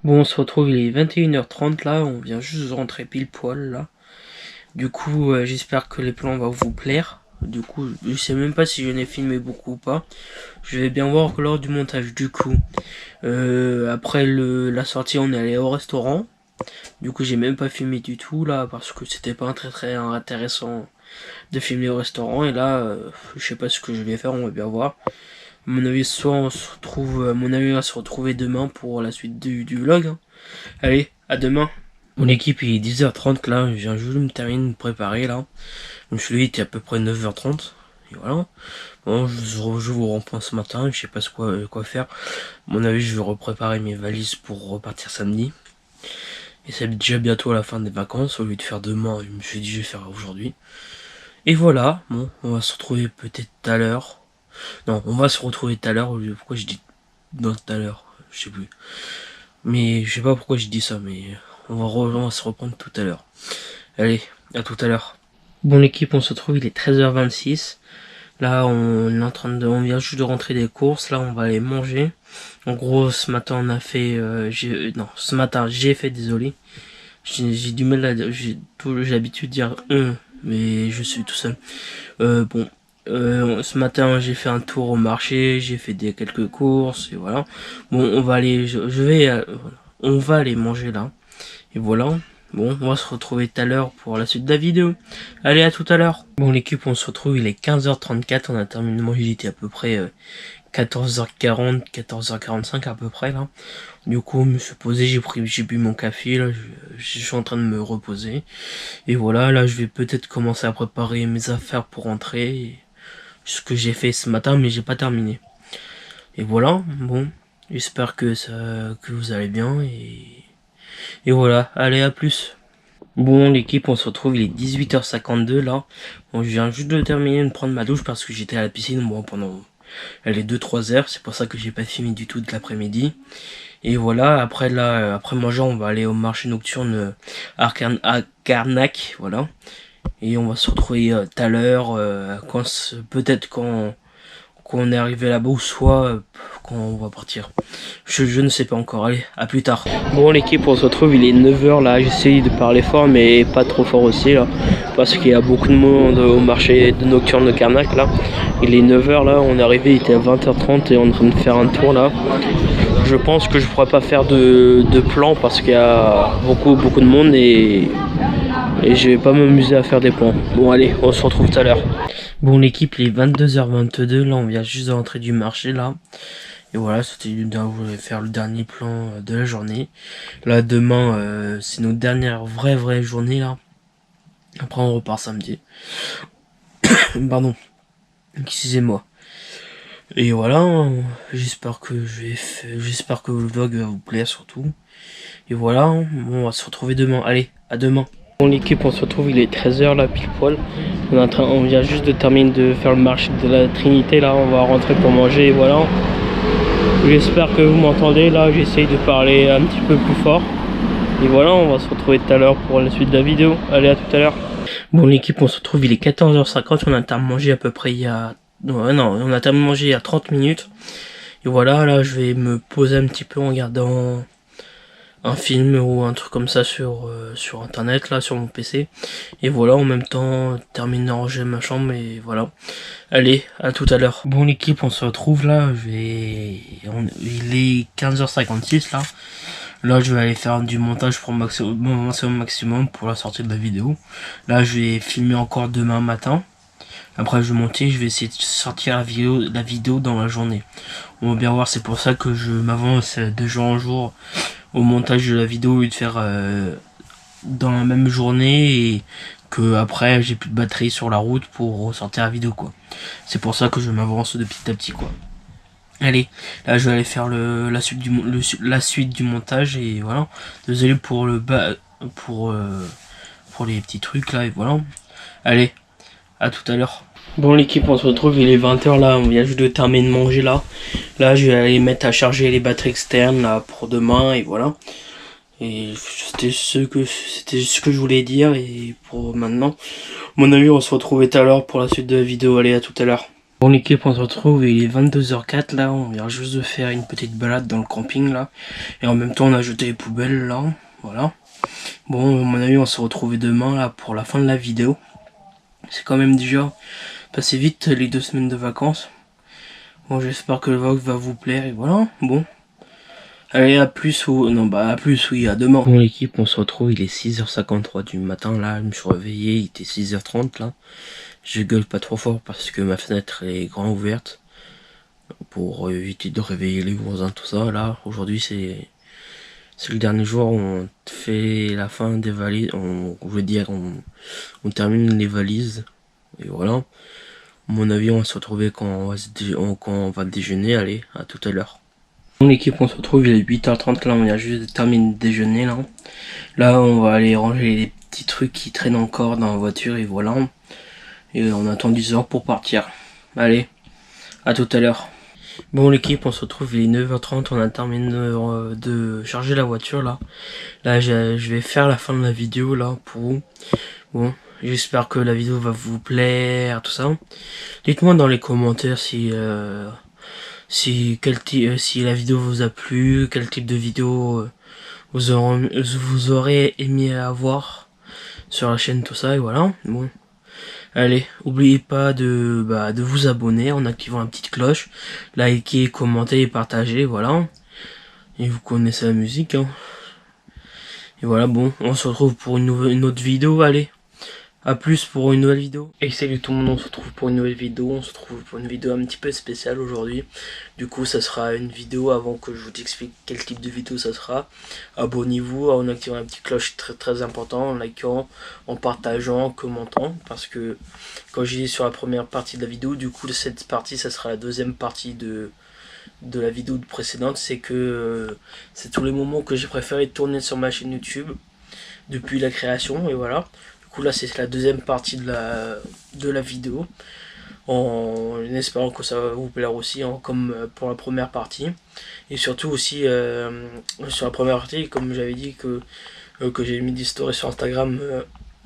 Bon, on se retrouve, il est 21h30 là, on vient juste de rentrer pile poil là. Du coup, j'espère que les plans vont vous plaire. Du coup, je sais même pas si je n'ai filmé beaucoup ou pas. Je vais bien voir lors du montage. Du coup, après la sortie, on est allé au restaurant. Du coup, j'ai même pas filmé du tout là parce que c'était pas très intéressant de filmer au restaurant. Et là, je sais pas ce que je vais faire, on va bien voir. À mon avis, soit on se retrouve, à mon avis, on va se retrouver demain pour la suite du vlog. Hein. Allez, à demain. Mon équipe il est 10h30 là, je viens juste de me terminer de me préparer là. Je me suis levé, il était à peu près 9h30. Et voilà. Bon, je vous reprends ce matin, je sais pas quoi faire. À mon avis, je vais repréparer mes valises pour repartir samedi. Et c'est déjà bientôt la fin des vacances, au lieu de faire demain, je me suis dit je vais faire aujourd'hui. Et voilà, bon, on va se retrouver peut-être tout à l'heure. Non, on va se retrouver tout à l'heure, pourquoi je dis non tout à l'heure, je sais plus. Mais je sais pas pourquoi je dis ça, mais on va se reprendre tout à l'heure. Allez, à tout à l'heure. Bon l'équipe, on se retrouve, il est 13h26. Là, on vient juste de rentrer des courses. Là, on va aller manger. En gros, ce matin, on a fait, ce matin, j'ai fait, désolé. J'ai du mal à, j'ai l'habitude de dire mais je suis tout seul. Ce matin, j'ai fait un tour au marché, j'ai fait quelques courses et voilà. Bon, on va aller, on va aller manger là. Et voilà. Bon, on va se retrouver tout à l'heure pour la suite de la vidéo. Allez, à tout à l'heure. Bon, l'équipe, on se retrouve, il est 15h34. On a terminé de manger, il était à peu près 14h40, 14h45 à peu près là. Du coup, je me suis posé, j'ai bu mon café, là, je suis en train de me reposer. Et voilà, là, je vais peut-être commencer à préparer mes affaires pour rentrer. Ce que j'ai fait ce matin, mais j'ai pas terminé. Et voilà, bon, j'espère que vous allez bien et voilà, allez à plus. Bon l'équipe, on se retrouve, il est 18h52 là. Bon, je viens juste de terminer de prendre ma douche parce que j'étais à la piscine bon, pendant elle est 2-3 heures, c'est pour ça que j'ai pas filmé du tout de l'après-midi. Et voilà, après manger, on va aller au marché nocturne à Carnac, voilà. Et on va se retrouver tout à l'heure, peut-être quand on est arrivé là-bas ou soit quand on va partir. Je ne sais pas encore, allez, à plus tard. Bon l'équipe, on se retrouve, il est 9h là, j'essaye de parler fort mais pas trop fort aussi là, parce qu'il y a beaucoup de monde au marché de nocturne de Carnac là. Il est 9h là, on est arrivé, il était à 20h30 et on est en train de faire un tour là. Je pense que je pourrais pas faire de plan parce qu'il y a beaucoup de monde et je vais pas m'amuser à faire des plans. Bon allez, on se retrouve tout à l'heure. Bon l'équipe, il est 22h22, là on vient juste de rentrer du marché là. Et voilà, c'était faire le dernier plan de la journée. Là demain, c'est notre dernière vraie journée là. Après on repart samedi. Pardon, excusez-moi. Et voilà, j'espère que le vlog va vous plaire surtout. Et voilà, on va se retrouver demain. Allez, à demain. Bon l'équipe, on se retrouve, il est 13h là pile poil. On vient juste de terminer de faire le marché de la Trinité là, on va rentrer pour manger et voilà. J'espère que vous m'entendez là, j'essaye de parler un petit peu plus fort. Et voilà, on va se retrouver tout à l'heure pour la suite de la vidéo. Allez, à tout à l'heure. Bon l'équipe, on se retrouve, il est 14h50, on a terminé de manger à peu près il y a... Non, on a terminé de manger il y a 30 minutes. Et voilà, là je vais me poser un petit peu en regardant un film ou un truc comme ça sur internet là, sur mon PC. Et voilà, en même temps terminer de ranger ma chambre et voilà. Allez, à tout à l'heure. Bon l'équipe, on se retrouve là, il est 15h56 là. Là je vais aller faire du montage pour maximum pour la sortie de la vidéo. Là je vais filmer encore demain matin. Après je vais monter, je vais essayer de sortir la vidéo dans la journée. On va bien voir, c'est pour ça que je m'avance de jour en jour au montage de la vidéo et de faire dans la même journée et que après j'ai plus de batterie sur la route pour ressortir la vidéo quoi. C'est pour ça que je m'avance de petit à petit quoi. Allez, là je vais aller faire la suite du montage et voilà. Désolé pour pour les petits trucs là et voilà. Allez, à tout à l'heure. Bon l'équipe, on se retrouve, il est 20h là, on vient juste de terminer de manger là. Là je vais aller mettre à charger les batteries externes là pour demain et voilà. Et c'était ce que je voulais dire et pour maintenant. Mon avis, on se retrouve tout à l'heure pour la suite de la vidéo. Allez, à tout à l'heure. Bon l'équipe, on se retrouve, il est 22h04 là, on vient juste de faire une petite balade dans le camping là. Et en même temps on a jeté les poubelles là, voilà. Bon, à mon avis, on se retrouve demain là pour la fin de la vidéo. C'est quand même déjà passé vite les 2 semaines de vacances. Bon, j'espère que le vlog va vous plaire et voilà, bon. Allez, à plus ou... Non, bah à plus, oui, à demain. Bon l'équipe, on se retrouve, il est 6h53 du matin, là, je me suis réveillé, il était 6h30, là. Je gueule pas trop fort parce que ma fenêtre est grand ouverte. Pour éviter de réveiller les voisins, tout ça, là. Aujourd'hui, c'est le dernier jour où on fait la fin des valises, on termine les valises. Et voilà. À mon avis, on va se retrouver quand on va déjeuner, allez, à tout à l'heure. Bon l'équipe, on se retrouve, il est 8h30 là, on vient juste de terminer de déjeuner là. Là on va aller ranger les petits trucs qui traînent encore dans la voiture et voilà. Et on attend 10 heures pour partir. Allez, à tout à l'heure. Bon l'équipe, on se retrouve, il est 9h30, on a terminé de charger la voiture là. Là je vais faire la fin de la vidéo là pour vous. Bon, j'espère que la vidéo va vous plaire, tout ça. Dites-moi dans les commentaires si la vidéo vous a plu, quel type de vidéo vous aurez aimé avoir sur la chaîne, tout ça, et voilà. Bon, allez, n'oubliez pas de vous abonner en activant la petite cloche, liker, commenter et partager, voilà. Et vous connaissez la musique, hein. Et voilà, bon, on se retrouve pour une autre vidéo, allez. A plus pour une nouvelle vidéo. Et salut tout le monde, on se retrouve pour une nouvelle vidéo. On se retrouve pour une vidéo un petit peu spéciale aujourd'hui. Du coup ça sera une vidéo avant que je vous explique quel type de vidéo ça sera. Abonnez-vous en activant la petite cloche, très très important, en likant, en partageant, en commentant. Parce que quand j'ai dit sur la première partie de la vidéo, du coup cette partie ça sera la deuxième partie de la vidéo précédente. C'est que c'est tous les moments que j'ai préféré tourner sur ma chaîne YouTube depuis la création et voilà. Du coup là c'est la deuxième partie de la vidéo, en espérant que ça va vous plaire aussi, hein, comme pour la première partie. Et surtout aussi sur la première partie, comme j'avais dit que j'ai mis des stories sur Instagram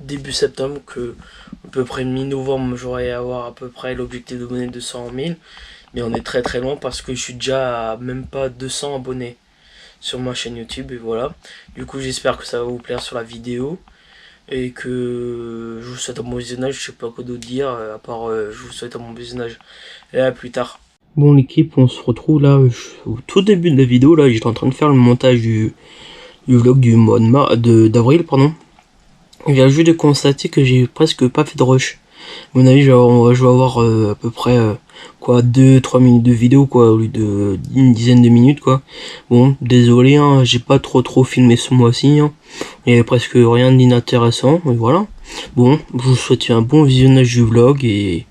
début septembre, que à peu près mi-novembre j'aurais à peu près l'objectif de donner 200 000. Mais on est très très loin parce que je suis déjà à même pas 200 abonnés sur ma chaîne YouTube et voilà. Du coup j'espère que ça va vous plaire sur la vidéo. Et que je vous souhaite un bon visionnage, je sais pas quoi d'autre dire, à part je vous souhaite un bon visionnage. Et à plus tard. Bon l'équipe, on se retrouve là, au tout début de la vidéo, là j'étais en train de faire le montage du vlog du mois d'avril, pardon. Je viens juste de constater que j'ai presque pas fait de rush. À mon avis, je vais avoir à peu près 2-3 minutes de vidéo quoi, au lieu de une dizaine de minutes quoi. Bon, désolé, hein, j'ai pas trop filmé ce mois-ci, hein. Il y avait presque rien d'inintéressant, et voilà. Bon, je vous souhaite un bon visionnage du vlog et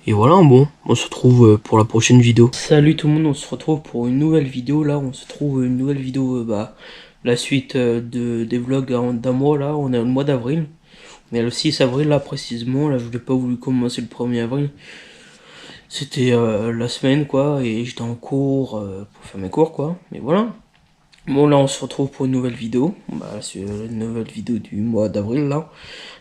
voilà, bon, on se retrouve pour la prochaine vidéo. Salut tout le monde, on se retrouve pour une nouvelle vidéo, là, on se trouve une nouvelle vidéo, la suite des vlogs d'un mois, là, on est le mois d'avril. On est le 6 avril, là, précisément, là, je n'ai pas voulu commencer le 1er avril. C'était la semaine, quoi, et j'étais en cours pour faire mes cours, quoi, et voilà. Bon là on se retrouve pour une nouvelle vidéo, c'est une nouvelle vidéo du mois d'avril là.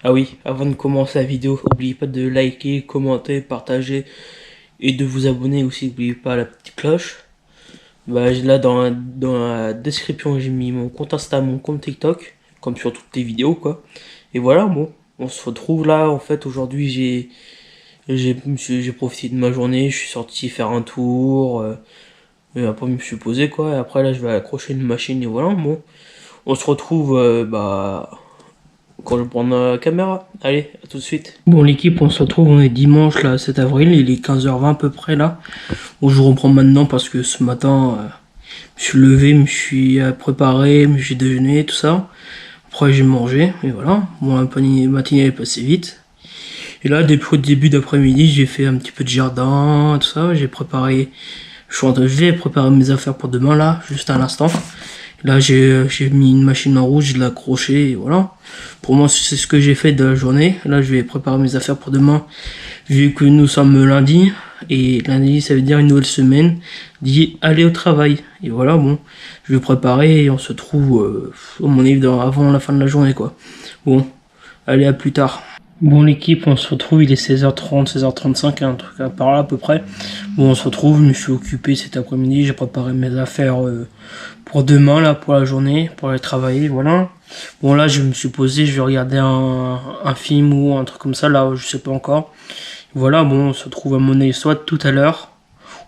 Ah oui, avant de commencer la vidéo, n'oubliez pas de liker, commenter, partager et de vous abonner aussi, n'oubliez pas la petite cloche. Là dans la description j'ai mis mon compte Insta, mon compte TikTok, comme sur toutes les vidéos quoi. Et voilà, bon, on se retrouve là, en fait aujourd'hui j'ai profité de ma journée, je suis sorti faire un tour. Et après je me suis posé quoi, et après là je vais accrocher une machine et voilà, bon. On se retrouve quand je prends la caméra. Allez, à tout de suite. Bon l'équipe, on se retrouve, on est dimanche là, 7 avril, il est 15h20 à peu près là. Bon je reprends maintenant parce que ce matin, je me suis levé, me suis préparé, j'ai déjeuné, tout ça. Après j'ai mangé, et voilà. Bon, la matinée est passée vite. Et là, depuis le début d'après-midi, j'ai fait un petit peu de jardin, tout ça. Je vais préparer mes affaires pour demain, là, juste à l'instant. Là, j'ai mis une machine en rouge, je l'ai accrochée, et voilà. Pour moi, c'est ce que j'ai fait de la journée. Là, je vais préparer mes affaires pour demain, vu que nous sommes lundi. Et lundi, ça veut dire une nouvelle semaine, dit aller au travail. Et voilà, bon, je vais préparer et on se trouve, au mon avis, avant la fin de la journée, quoi. Bon, allez, à plus tard. Bon, l'équipe, on se retrouve, il est 16h30, 16h35, un truc par là à peu près. Bon, on se retrouve, je me suis occupé cet après-midi, j'ai préparé mes affaires pour demain, là, pour la journée, pour aller travailler, voilà. Bon, là, je me suis posé, je vais regarder un film ou un truc comme ça, là, je sais pas encore. Voilà, bon, on se retrouve à mon avis soit tout à l'heure,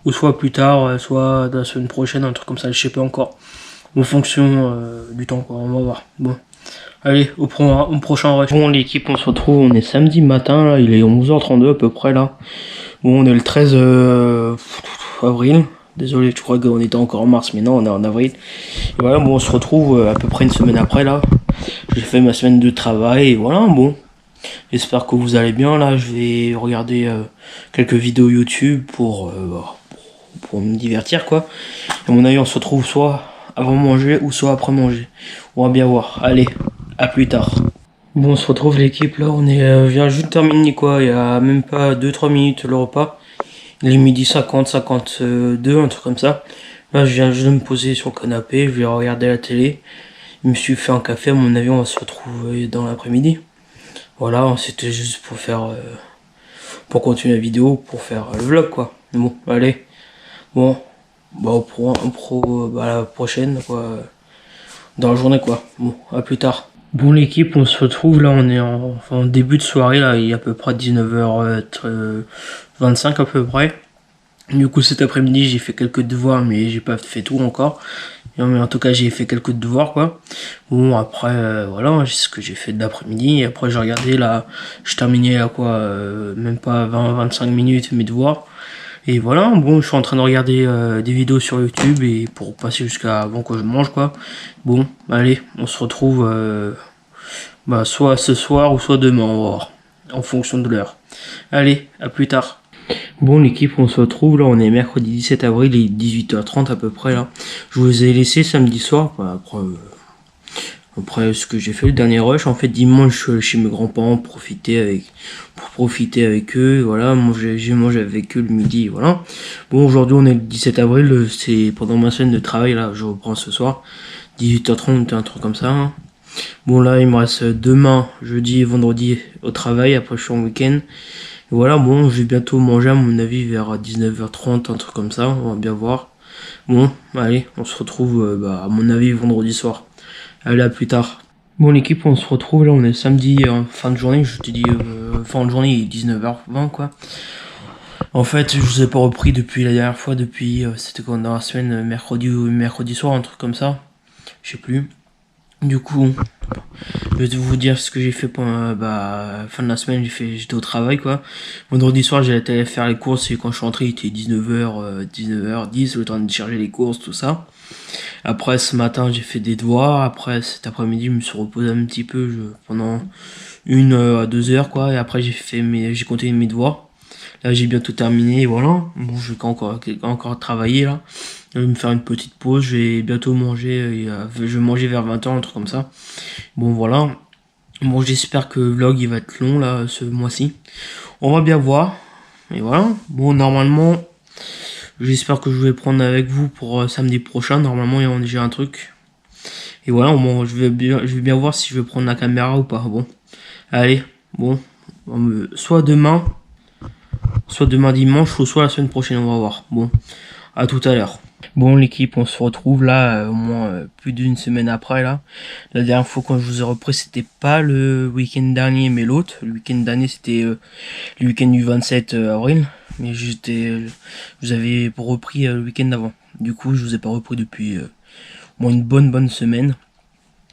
ou soit plus tard, soit la semaine prochaine, un truc comme ça, je sais pas encore. En fonction du temps, quoi, on va voir. Bon. Allez, au prochain rush. Bon, l'équipe, on se retrouve, on est samedi matin, là, il est 11h32 à peu près, là. Bon, on est le 13 avril. Désolé, je crois qu'on était encore en mars, mais non, on est en avril. Et voilà, bon, on se retrouve à peu près une semaine après, là. J'ai fait ma semaine de travail, et voilà, bon. J'espère que vous allez bien, là. Je vais regarder quelques vidéos YouTube pour me divertir, quoi. À mon avis, on se retrouve soit avant manger ou soit après manger. On va bien voir. Allez, à plus tard. Bon, on se retrouve l'équipe, là. On vient juste de terminer, quoi. Il y a même pas 2-3 minutes le repas. Il est midi 50, 52, un truc comme ça. Là, je viens juste de me poser sur le canapé. Je vais regarder la télé. Je me suis fait un café. À mon avis, on va se retrouver dans l'après-midi. Voilà, c'était juste pour faire... pour continuer la vidéo, pour faire le vlog, quoi. Bon, allez. Bon, bah, la prochaine, quoi. Dans la journée, quoi. Bon, à plus tard. Bon, l'équipe, on se retrouve, là, on est en début de soirée, là, il est à peu près 19h25 à peu près. Du coup, cet après-midi, j'ai fait quelques devoirs, mais j'ai pas fait tout encore. Mais en tout cas, j'ai fait quelques devoirs, quoi. Bon, après, voilà, c'est ce que j'ai fait de l'après-midi. Et après, j'ai regardé, là, je terminais à quoi, même pas 20-25 minutes mes devoirs. Et voilà, bon, je suis en train de regarder des vidéos sur YouTube et pour passer jusqu'à avant que je mange, quoi. Bon, allez, on se retrouve soit ce soir ou soit demain, on va voir, en fonction de l'heure. Allez, à plus tard. Bon, l'équipe, on se retrouve, là, on est mercredi 17 avril, il est 18h30 à peu près, là. Je vous ai laissé samedi soir, après ce que j'ai fait le dernier rush. En fait, dimanche, je suis allé chez mes grands-parents pour profiter avec eux, voilà. J'ai mangé avec eux le midi, voilà. Bon, aujourd'hui, on est le 17 avril, c'est pendant ma semaine de travail, là, je reprends ce soir. 18h30, un truc comme ça, hein. Bon, là, il me reste demain, jeudi et vendredi au travail, après je suis en week-end. Voilà, bon, je vais bientôt manger à mon avis vers 19h30, un truc comme ça, on va bien voir. Bon, allez, on se retrouve à mon avis vendredi soir. Allez, à plus tard. Bon, l'équipe, on se retrouve, là, on est samedi, fin de journée, je te dis, fin de journée, il est 19h20, quoi. En fait, je vous ai pas repris depuis la dernière fois, c'était quand dans la semaine, mercredi soir, un truc comme ça. Je sais plus. Du coup, je vais vous dire ce que j'ai fait pendant fin de la semaine. J'étais au travail, quoi. Vendredi soir, j'ai été faire les courses et quand je suis rentré, il était 19h10, le temps de charger les courses, tout ça. Après, ce matin, j'ai fait des devoirs. Après, cet après-midi, je me suis reposé un petit peu pendant 1 à 2 heures, quoi. Et après, j'ai continué mes devoirs. Là, j'ai bientôt terminé, voilà. Bon, je vais encore travailler, là. Je vais me faire une petite pause, je vais bientôt manger, je vais manger vers 20h, un truc comme ça. Bon, voilà. Bon, j'espère que le vlog, il va être long, là, ce mois-ci. On va bien voir. Et voilà. Bon, normalement, j'espère que je vais prendre avec vous pour samedi prochain. Normalement, il y a déjà un truc. Et voilà, bon, je vais bien voir si je vais prendre la caméra ou pas. Bon. Allez, bon. Soit demain dimanche, ou soit la semaine prochaine, on va voir. Bon, à tout à l'heure. Bon, l'équipe, on se retrouve là, au moins plus d'une semaine après, là. La dernière fois quand je vous ai repris, c'était pas le week-end dernier, mais l'autre. Le week-end dernier, c'était le week-end du 27 avril. Mais je vous avais repris le week-end d'avant. Du coup, je vous ai pas repris depuis au moins une bonne semaine.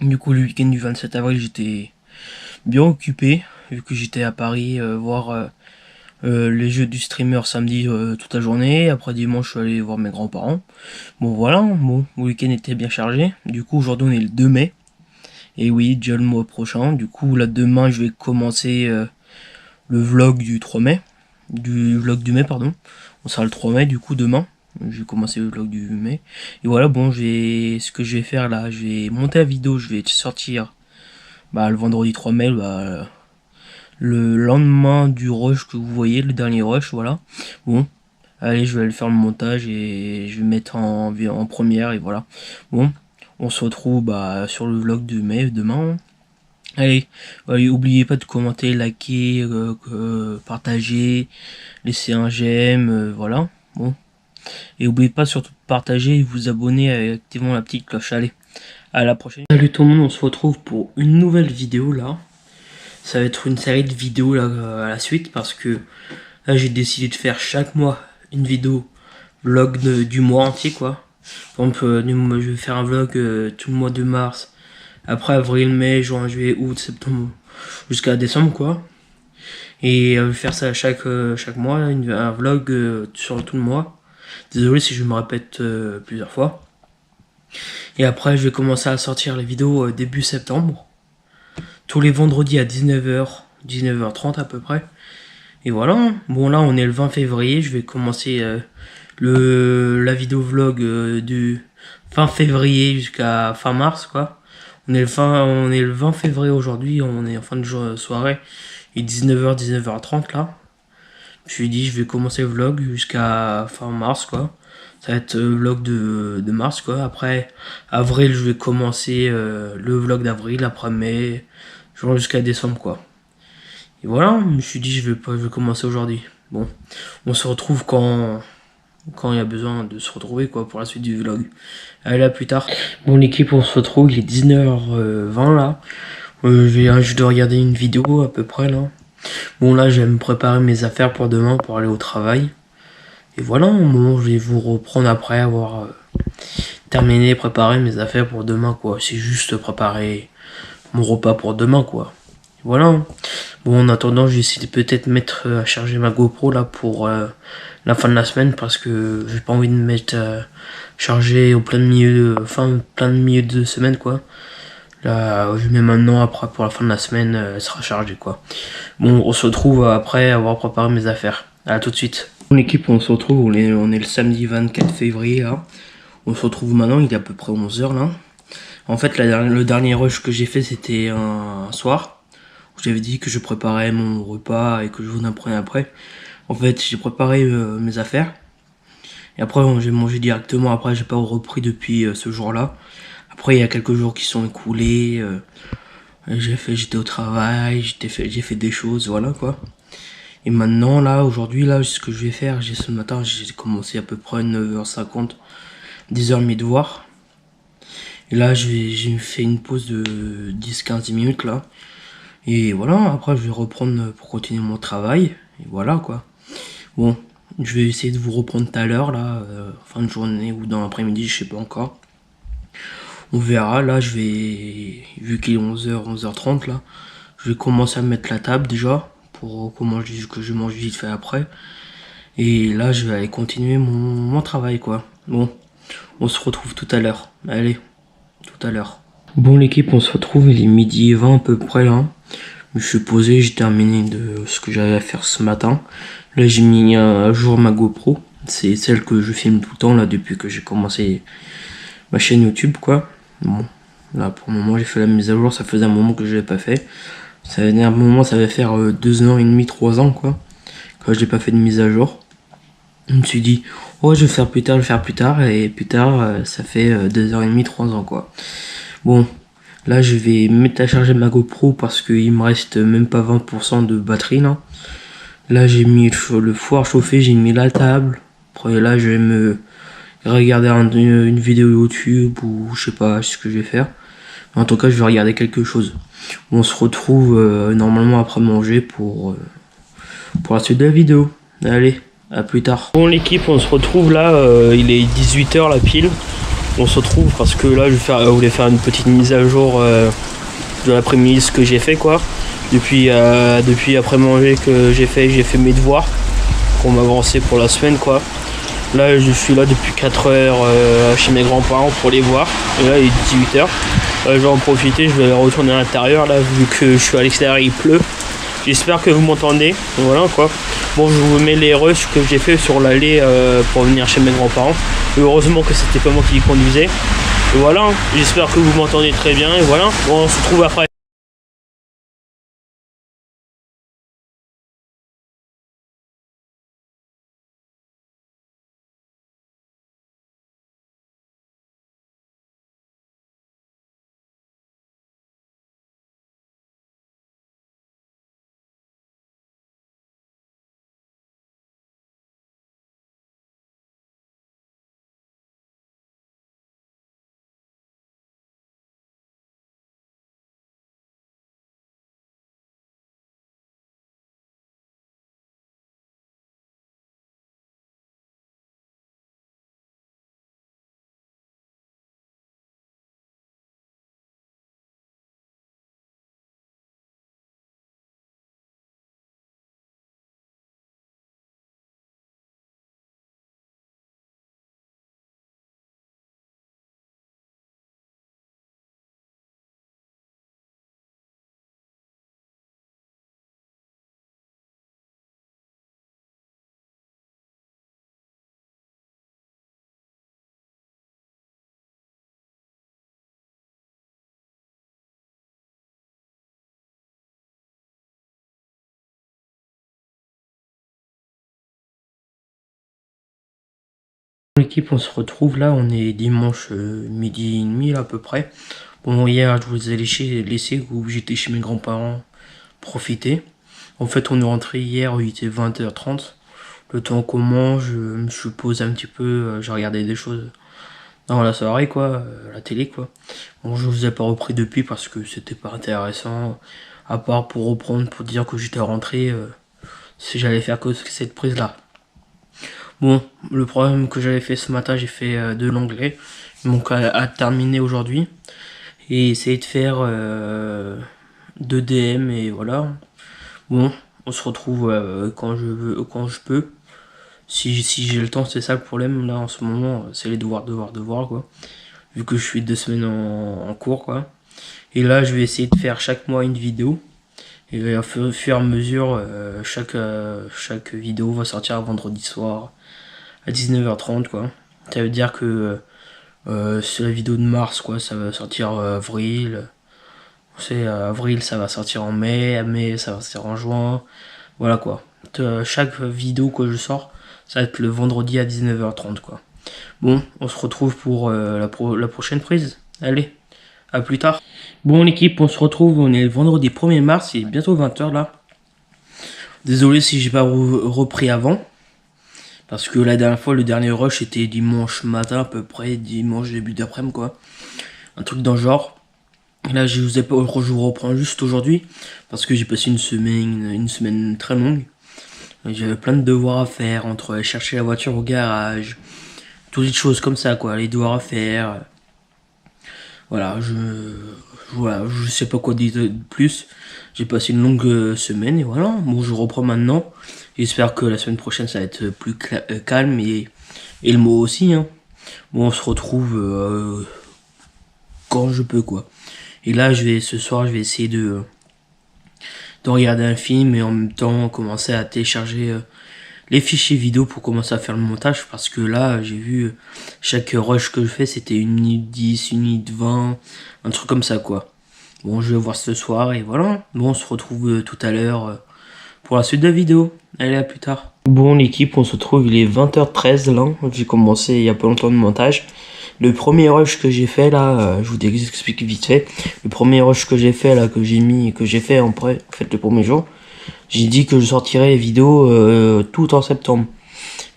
Du coup, le week-end du 27 avril, j'étais bien occupé, vu que j'étais à Paris voir... les jeux du streamer samedi toute la journée. Après dimanche, je suis allé voir mes grands-parents. Bon, voilà, bon, le week-end était bien chargé. Du coup, aujourd'hui, on est le 2 mai. Et oui, déjà le mois prochain. Du coup, là, demain, je vais commencer le vlog du 3 mai. Du vlog du mai, pardon. On sera le 3 mai, du coup, demain. Je vais commencer le vlog du mai. Et voilà, bon, ce que je vais faire là, je vais monter la vidéo, je vais sortir le vendredi 3 mai, le lendemain du rush que vous voyez, le dernier rush, voilà. Bon, allez, je vais aller faire le montage et je vais mettre en première et voilà. Bon, on se retrouve sur le vlog de mai demain. Allez, n'oubliez pas de commenter, liker, partager, laisser un j'aime, voilà. Bon, et n'oubliez pas surtout de partager et vous abonner en activant la petite cloche. Allez, à la prochaine. Salut tout le monde, on se retrouve pour une nouvelle vidéo là. Ça va être une série de vidéos là à la suite parce que là j'ai décidé de faire chaque mois une vidéo vlog du mois entier quoi. Par exemple, je vais faire un vlog tout le mois de mars. Après avril, mai, juin, juillet, août, septembre, jusqu'à décembre quoi. Et je vais faire ça chaque mois, un vlog sur tout le mois. Désolé si je me répète plusieurs fois. Et après je vais commencer à sortir les vidéos début septembre. Tous les vendredis à 19h, 19h30 à peu près. Et voilà, bon là on est le 20 février, je vais commencer la vidéo vlog du fin février jusqu'à fin mars quoi. On est le 20 février aujourd'hui, on est en fin de soirée, il est 19h, 19h30 là. Je me suis dit je vais commencer le vlog jusqu'à fin mars quoi. Ça va être le vlog de mars quoi. Après avril je vais commencer le vlog d'avril, après mai, jusqu'à décembre quoi. Et voilà, je me suis dit je vais commencer aujourd'hui. Bon, on se retrouve quand il y a besoin de se retrouver quoi pour la suite du vlog. Allez, à plus tard. Bon l'équipe, on se retrouve, il est 19h20 là. Je dois regarder une vidéo à peu près là. Bon là je vais me préparer mes affaires pour demain pour aller au travail. Et voilà, bon, je vais vous reprendre après avoir terminé, préparer mes affaires pour demain quoi. C'est juste préparer mon repas pour demain quoi. Et voilà. Bon en attendant je vais essayer de peut-être mettre à charger ma GoPro là pour la fin de la semaine parce que j'ai pas envie de mettre chargé au plein de milieu de semaine quoi. Là je mets maintenant, après pour la fin de la semaine elle sera chargée quoi. Bon on se retrouve après avoir préparé mes affaires. À tout de suite. Bon l'équipe, on se retrouve, on est le samedi 24 février là. On se retrouve maintenant, il est à peu près 11h là. En fait le dernier rush que j'ai fait c'était un soir. J'avais dit que je préparais mon repas et que je vous en prenais après. En fait j'ai préparé mes affaires. Et après j'ai mangé directement, après j'ai pas repris depuis ce jour là. Après il y a quelques jours qui sont écoulés. J'étais au travail, j'ai fait des choses, voilà quoi. Et maintenant là, aujourd'hui là, ce que je vais faire, ce matin j'ai commencé à peu près 9h50, 10h mes devoirs. Et là j'ai fait une pause de 10-15 minutes là. Et voilà, après je vais reprendre pour continuer mon travail. Et voilà quoi. Bon, je vais essayer de vous reprendre tout à l'heure là, fin de journée ou dans l'après-midi, je sais pas encore. On verra, là je vais, vu qu'il est 11h, 11h30 là, je vais commencer à mettre la table déjà, pour que je mange vite fait après. Et là je vais aller continuer mon travail quoi. Bon, on se retrouve tout à l'heure. Allez, tout à l'heure. Bon l'équipe, on se retrouve, il est 12h20 à peu près là. Je me suis posé, j'ai terminé de ce que j'avais à faire ce matin. Là j'ai mis à jour ma GoPro. C'est celle que je filme tout le temps là depuis que j'ai commencé ma chaîne YouTube quoi. Bon, là pour le moment j'ai fait la mise à jour, ça faisait un moment que je l'avais pas fait. Ça faisait un moment, ça va faire 2 ans et demi, 3 ans quoi, quand j'ai pas fait de mise à jour. Je me suis dit, oh je vais faire plus tard, et plus tard ça fait 2h30, 3 ans quoi. Bon, là je vais mettre à charger ma GoPro parce qu'il me reste même pas 20% de batterie là. Là j'ai mis le four chauffé, j'ai mis la table. Après là je vais me regarder une vidéo YouTube ou je sais pas ce que je vais faire. En tout cas je vais regarder quelque chose. On se retrouve normalement après manger pour la suite de la vidéo. Allez, à plus tard. Bon l'équipe, on se retrouve là, il est 18h la pile. On se retrouve parce que là je voulais faire une petite mise à jour de l'après-midi, ce que j'ai fait quoi. Depuis après manger que j'ai fait mes devoirs pour m'avancer pour la semaine quoi. Là je suis là depuis 4 heures chez mes grands-parents pour les voir. Et là il est 18h. Je vais en profiter, je vais retourner à l'intérieur là vu que je suis à l'extérieur, il pleut. J'espère que vous m'entendez. Voilà quoi. Bon, je vous mets les rushs que j'ai fait sur l'allée pour venir chez mes grands-parents. Heureusement que c'était pas moi qui conduisais. Et voilà, j'espère que vous m'entendez très bien. Et voilà, bon, on se retrouve après. L'équipe, on se retrouve là, on est dimanche midi et demi là, à peu près. Bon, hier je vous ai laissé où j'étais chez mes grands-parents profiter. En fait, on est rentré hier, il était 20h30. Le temps qu'on mange, je me suis posé un petit peu, j'ai regardé des choses dans la soirée quoi, la télé quoi. Bon, je vous ai pas repris depuis parce que c'était pas intéressant, à part pour reprendre, pour dire que j'étais rentré, si j'allais faire que cette prise là. Bon, le problème que j'avais fait ce matin, j'ai fait de l'anglais, donc à terminer aujourd'hui, et essayer de faire 2 DM et voilà. Bon, on se retrouve quand je veux, quand je peux. Si j'ai le temps, c'est ça le problème là en ce moment, c'est les devoirs quoi. Vu que je suis 2 semaines en cours quoi. Et là, je vais essayer de faire chaque mois une vidéo. Et au fur et à mesure, chaque vidéo va sortir vendredi soir à 19h30 quoi. Ça veut dire que c'est la vidéo de mars quoi, ça va sortir avril. C'est avril, ça va sortir en mai, mai ça va sortir en juin. Voilà quoi. Chaque vidéo que je sors, ça va être le vendredi à 19h30 quoi. Bon, on se retrouve pour la prochaine prise. Allez, à plus tard. Bon l'équipe, on se retrouve, on est le vendredi 1er mars, il est bientôt 20h là. Désolé si j'ai pas repris avant. Parce que la dernière fois, le dernier rush était dimanche matin à peu près, dimanche début d'après-midi quoi. Un truc dans le genre. Là, je vous reprends juste aujourd'hui. Parce que j'ai passé une semaine très longue. J'avais plein de devoirs à faire, entre aller chercher la voiture au garage, toutes les choses comme ça quoi, les devoirs à faire. Voilà, je sais pas quoi dire de plus. J'ai passé une longue semaine et voilà. Bon, je reprends maintenant. J'espère que la semaine prochaine ça va être plus calme et le mot aussi. Hein. Bon, on se retrouve quand je peux quoi. Et là, ce soir, je vais essayer de regarder un film et en même temps commencer à télécharger les fichiers vidéo pour commencer à faire le montage parce que là j'ai vu chaque rush que je fais c'était 1 minute 10, 1 minute 20, un truc comme ça quoi. Bon, je vais voir ce soir et voilà. Bon, on se retrouve tout à l'heure pour la suite de la vidéo. Allez, à plus tard. Bon l'équipe, on se retrouve, il est 20h13 là, j'ai commencé il y a pas longtemps le montage. Le premier rush que j'ai fait là, je vous explique vite fait. Le premier rush que j'ai fait là, que j'ai fait en fait le premier jour, j'ai dit que je sortirais les vidéos tout en septembre.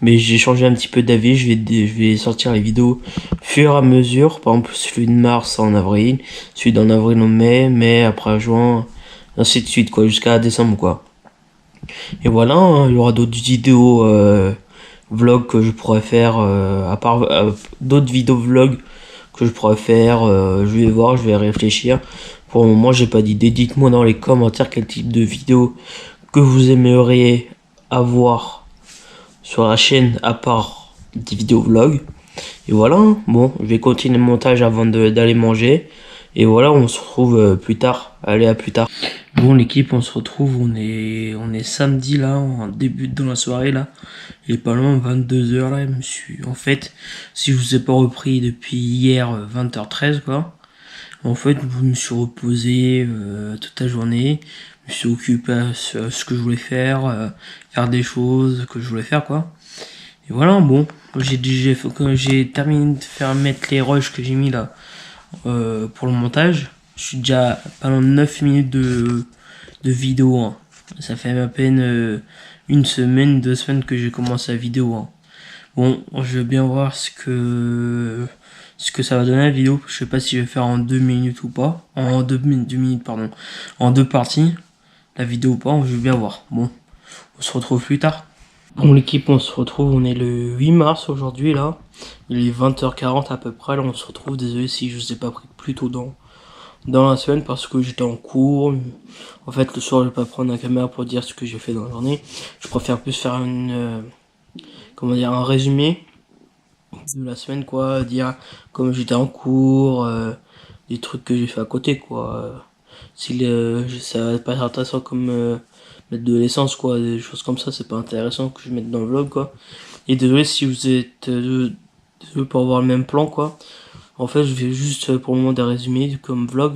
Mais j'ai changé un petit peu d'avis, je vais sortir les vidéos fur et à mesure. Par exemple, celui de mars en avril, celui d'en avril en mai après juin, ainsi de suite quoi, jusqu'à décembre quoi. Et voilà, hein, il y aura d'autres vidéos vlogs que je pourrais faire, à part d'autres vidéos vlogs que je pourrais faire, je vais voir, je vais réfléchir. Pour le moment, j'ai pas d'idée. Dites-moi dans les commentaires quel type de vidéo que vous aimeriez avoir sur la chaîne à part des vidéos vlogs. Et voilà, bon, je vais continuer le montage avant d'aller manger. Et voilà, on se retrouve plus tard. Allez, à plus tard. Bon l'équipe, on se retrouve, on est samedi là, on débute dans la soirée là. Il est pas loin 22h là, en fait, si je vous ai pas repris depuis hier 20h13 quoi. En fait, je me suis reposé toute la journée, je me suis occupé à ce que je voulais faire, faire des choses que je voulais faire quoi. Et voilà, bon, j'ai terminé de mettre les rushs que j'ai mis là pour le montage. Je suis déjà pendant 9 minutes de vidéo. Hein. Ça fait à peine une semaine, 2 semaines que j'ai commencé la vidéo. Hein. Bon, je vais bien voir ce que ça va donner la vidéo. Je sais pas si je vais faire en 2 minutes ou pas. En 2 minutes, pardon. En 2 parties. La vidéo ou pas, je vais bien voir. Bon, on se retrouve plus tard. Bon l'équipe, on se retrouve, on est le 8 mars aujourd'hui là. Il est 20h40 à peu près, là on se retrouve. Désolé si je vous ai pas pris plus tôt dans la semaine parce que j'étais en cours. En fait le soir je vais pas prendre la caméra pour dire ce que j'ai fait dans la journée. Je préfère plus faire un résumé de la semaine quoi, dire comme j'étais en cours, des trucs que j'ai fait à côté quoi. Si ça va pas être intéressant comme mettre de l'essence quoi, des choses comme ça, c'est pas intéressant que je mette dans le vlog quoi. Et désolé si vous êtes désolé pour avoir le même plan quoi. En fait je vais juste pour le moment des résumés comme vlog.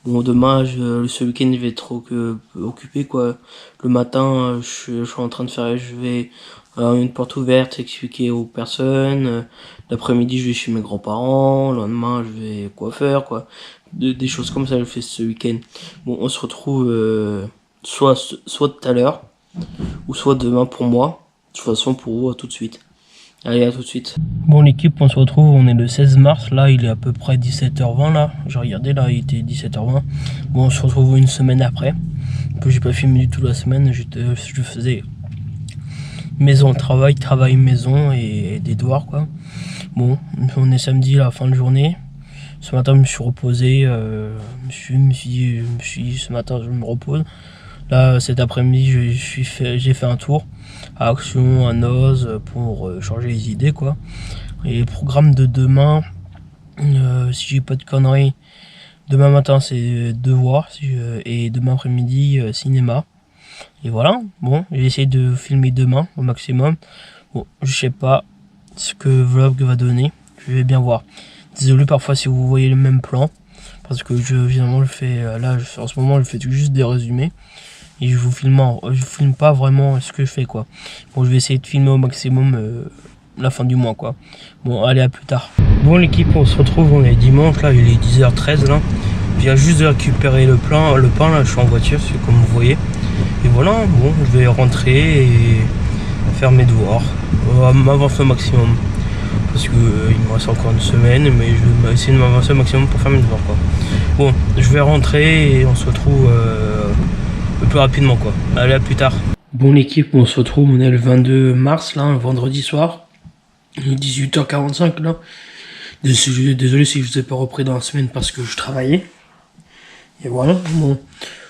Bon demain ce week-end je vais être occupé quoi. Le matin je suis en train de faire, je vais une porte ouverte expliquer aux personnes. L'après-midi je vais chez mes grands-parents. Le lendemain je vais coiffeur quoi. Des choses comme ça je fais ce week-end. Bon on se retrouve soit tout à l'heure ou soit demain pour moi. De toute façon pour vous à tout de suite. Allez à tout de suite. Bon l'équipe, on se retrouve, on est le 16 mars, là il est à peu près 17h20 là. J'ai regardé là, il était 17h20. Bon on se retrouve une semaine après. Que j'ai pas filmé du tout la semaine, je faisais maison, travail, maison et des devoirs quoi. Bon, on est samedi à la fin de journée. Ce matin je me suis reposé, je me suis dit ce matin je me repose. Là cet après-midi j'ai fait un tour à Action, à Noz pour changer les idées quoi. Et le programme de demain, si j'ai pas de conneries, demain matin c'est devoir et demain après-midi cinéma. Et voilà, bon, j'ai essayé de filmer demain au maximum. Bon, je sais pas ce que vlog va donner, je vais bien voir. Désolé parfois si vous voyez le même plan, parce que évidemment je fais là en ce moment je fais juste des résumés. Et je vous filme pas vraiment ce que je fais quoi. Bon je vais essayer de filmer au maximum la fin du mois quoi. Bon allez à plus tard. Bon l'équipe on se retrouve, on est dimanche là, il est 10h13 là. Je viens juste de récupérer le pain là, je suis en voiture comme vous voyez. Et voilà, bon je vais rentrer et faire mes devoirs. On va m'avancer au maximum. Parce que il me reste encore une semaine, mais je vais essayer de m'avancer au maximum pour faire mes devoirs quoi. Bon je vais rentrer et on se retrouve le plus rapidement quoi. Allez à plus tard. Bon l'équipe, on se retrouve, on est le 22 mars là, un vendredi soir. Il est 18h45 là. Désolé si je vous ai pas repris dans la semaine parce que je travaillais. Et voilà, bon.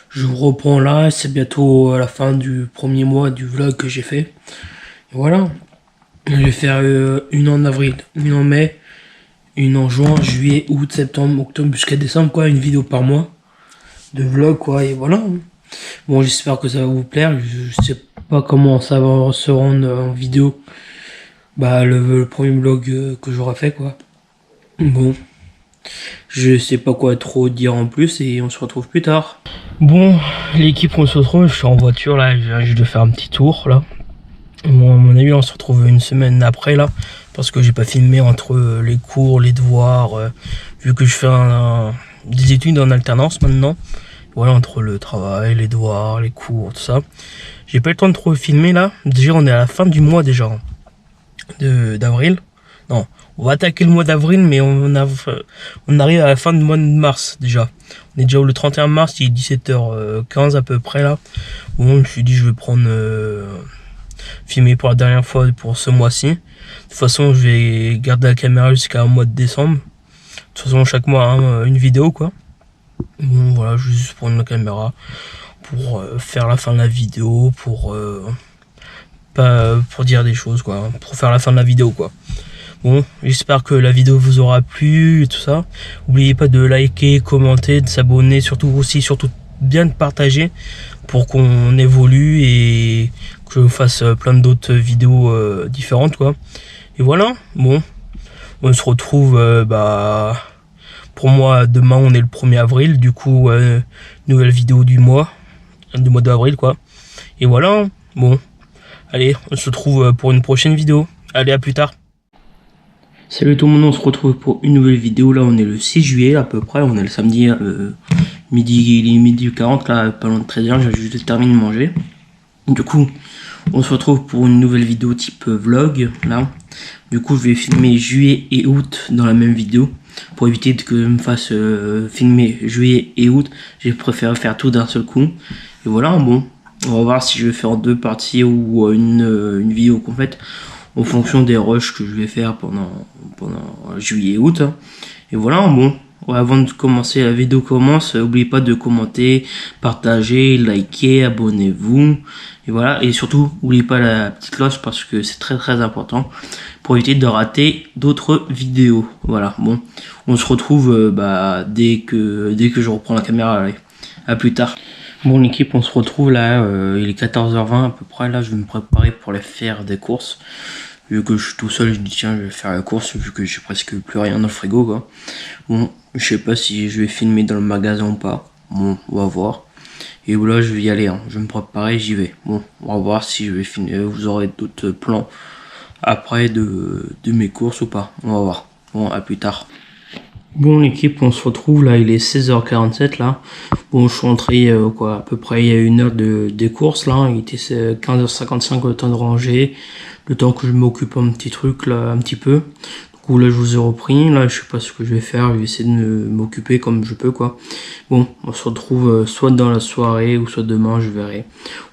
Je vous reprends là, c'est bientôt à la fin du premier mois du vlog que j'ai fait. Et voilà. Je vais faire une en avril, une en mai, une en juin, juillet, août, septembre, octobre jusqu'à décembre quoi, une vidéo par mois de vlog quoi, et voilà. Bon j'espère que ça va vous plaire, je sais pas comment ça va se rendre en vidéo, bah le premier vlog que j'aurai fait quoi. Bon, je sais pas quoi trop dire en plus et on se retrouve plus tard. Bon l'équipe on se retrouve, je suis en voiture là, je viens juste de faire un petit tour là. Bon à mon avis on se retrouve une semaine après là, parce que j'ai pas filmé entre les cours, les devoirs, vu que je fais des études en alternance maintenant. Voilà, entre le travail, les devoirs, les cours, tout ça. J'ai pas eu le temps de trop filmer là. Déjà, on est à la fin du mois déjà. D'avril. Non, on va attaquer le mois d'avril, mais on arrive à la fin du mois de mars déjà. On est déjà le 31 mars, il est 17h15 à peu près là. Bon, je me suis dit, je vais prendre filmer pour la dernière fois pour ce mois-ci. De toute façon, je vais garder la caméra jusqu'à un mois de décembre. De toute façon, chaque mois, hein, une vidéo quoi. Bon voilà, je vais juste prendre la caméra pour faire la fin de la vidéo, pour dire des choses quoi, pour faire la fin de la vidéo quoi. Bon, j'espère que la vidéo vous aura plu et tout ça. N'oubliez pas de liker, commenter, de s'abonner, surtout bien de partager pour qu'on évolue et que je fasse plein d'autres vidéos différentes quoi. Et voilà, bon, on se retrouve pour moi demain on est le 1er avril, du coup nouvelle vidéo du mois d'avril quoi. Et voilà, bon, allez, on se retrouve pour une prochaine vidéo. Allez, à plus tard. Salut tout le monde, on se retrouve pour une nouvelle vidéo. Là on est le 6 juillet à peu près, on est le samedi midi 40 là, pas loin de 13h, j'ai juste terminé de manger. Du coup on se retrouve pour une nouvelle vidéo type vlog là. Du coup je vais filmer juillet et août dans la même vidéo. Pour éviter que je me fasse filmer juillet et août, j'ai préféré faire tout d'un seul coup. Et voilà, bon, on va voir si je vais faire 2 parties ou une vidéo complète en fonction des rushs que je vais faire pendant juillet et août. Et voilà, bon, avant de commencer la vidéo n'oubliez pas de commenter, partager, liker, abonnez-vous. Et voilà, et surtout, n'oubliez pas la petite cloche parce que c'est très important pour éviter de rater d'autres vidéos. Voilà, bon, on se retrouve dès que je reprends la caméra. Allez, à plus tard. Bon l'équipe, on se retrouve là, il est 14h20 à peu près, là je vais me préparer pour aller faire des courses. Vu que je suis tout seul, je dis tiens je vais faire la course vu que j'ai presque plus rien dans le frigo quoi. Bon, je sais pas si je vais filmer dans le magasin ou pas, bon on va voir. Et voilà je vais y aller, hein. Je vais me préparer, j'y vais. Bon, on va voir si je vais filmer, vous aurez d'autres plans après de mes courses ou pas, on va voir. Bon, à plus tard. Bon l'équipe, on se retrouve là, il est 16h47 là. Bon je suis rentré à peu près il y a 1 heure des courses là, il était 15h55 le temps de ranger, le temps que je m'occupe un petit truc là, un petit peu. Du coup là je vous ai repris, là je sais pas ce que je vais faire, je vais essayer de m'occuper comme je peux quoi. Bon, on se retrouve soit dans la soirée ou soit demain, je verrai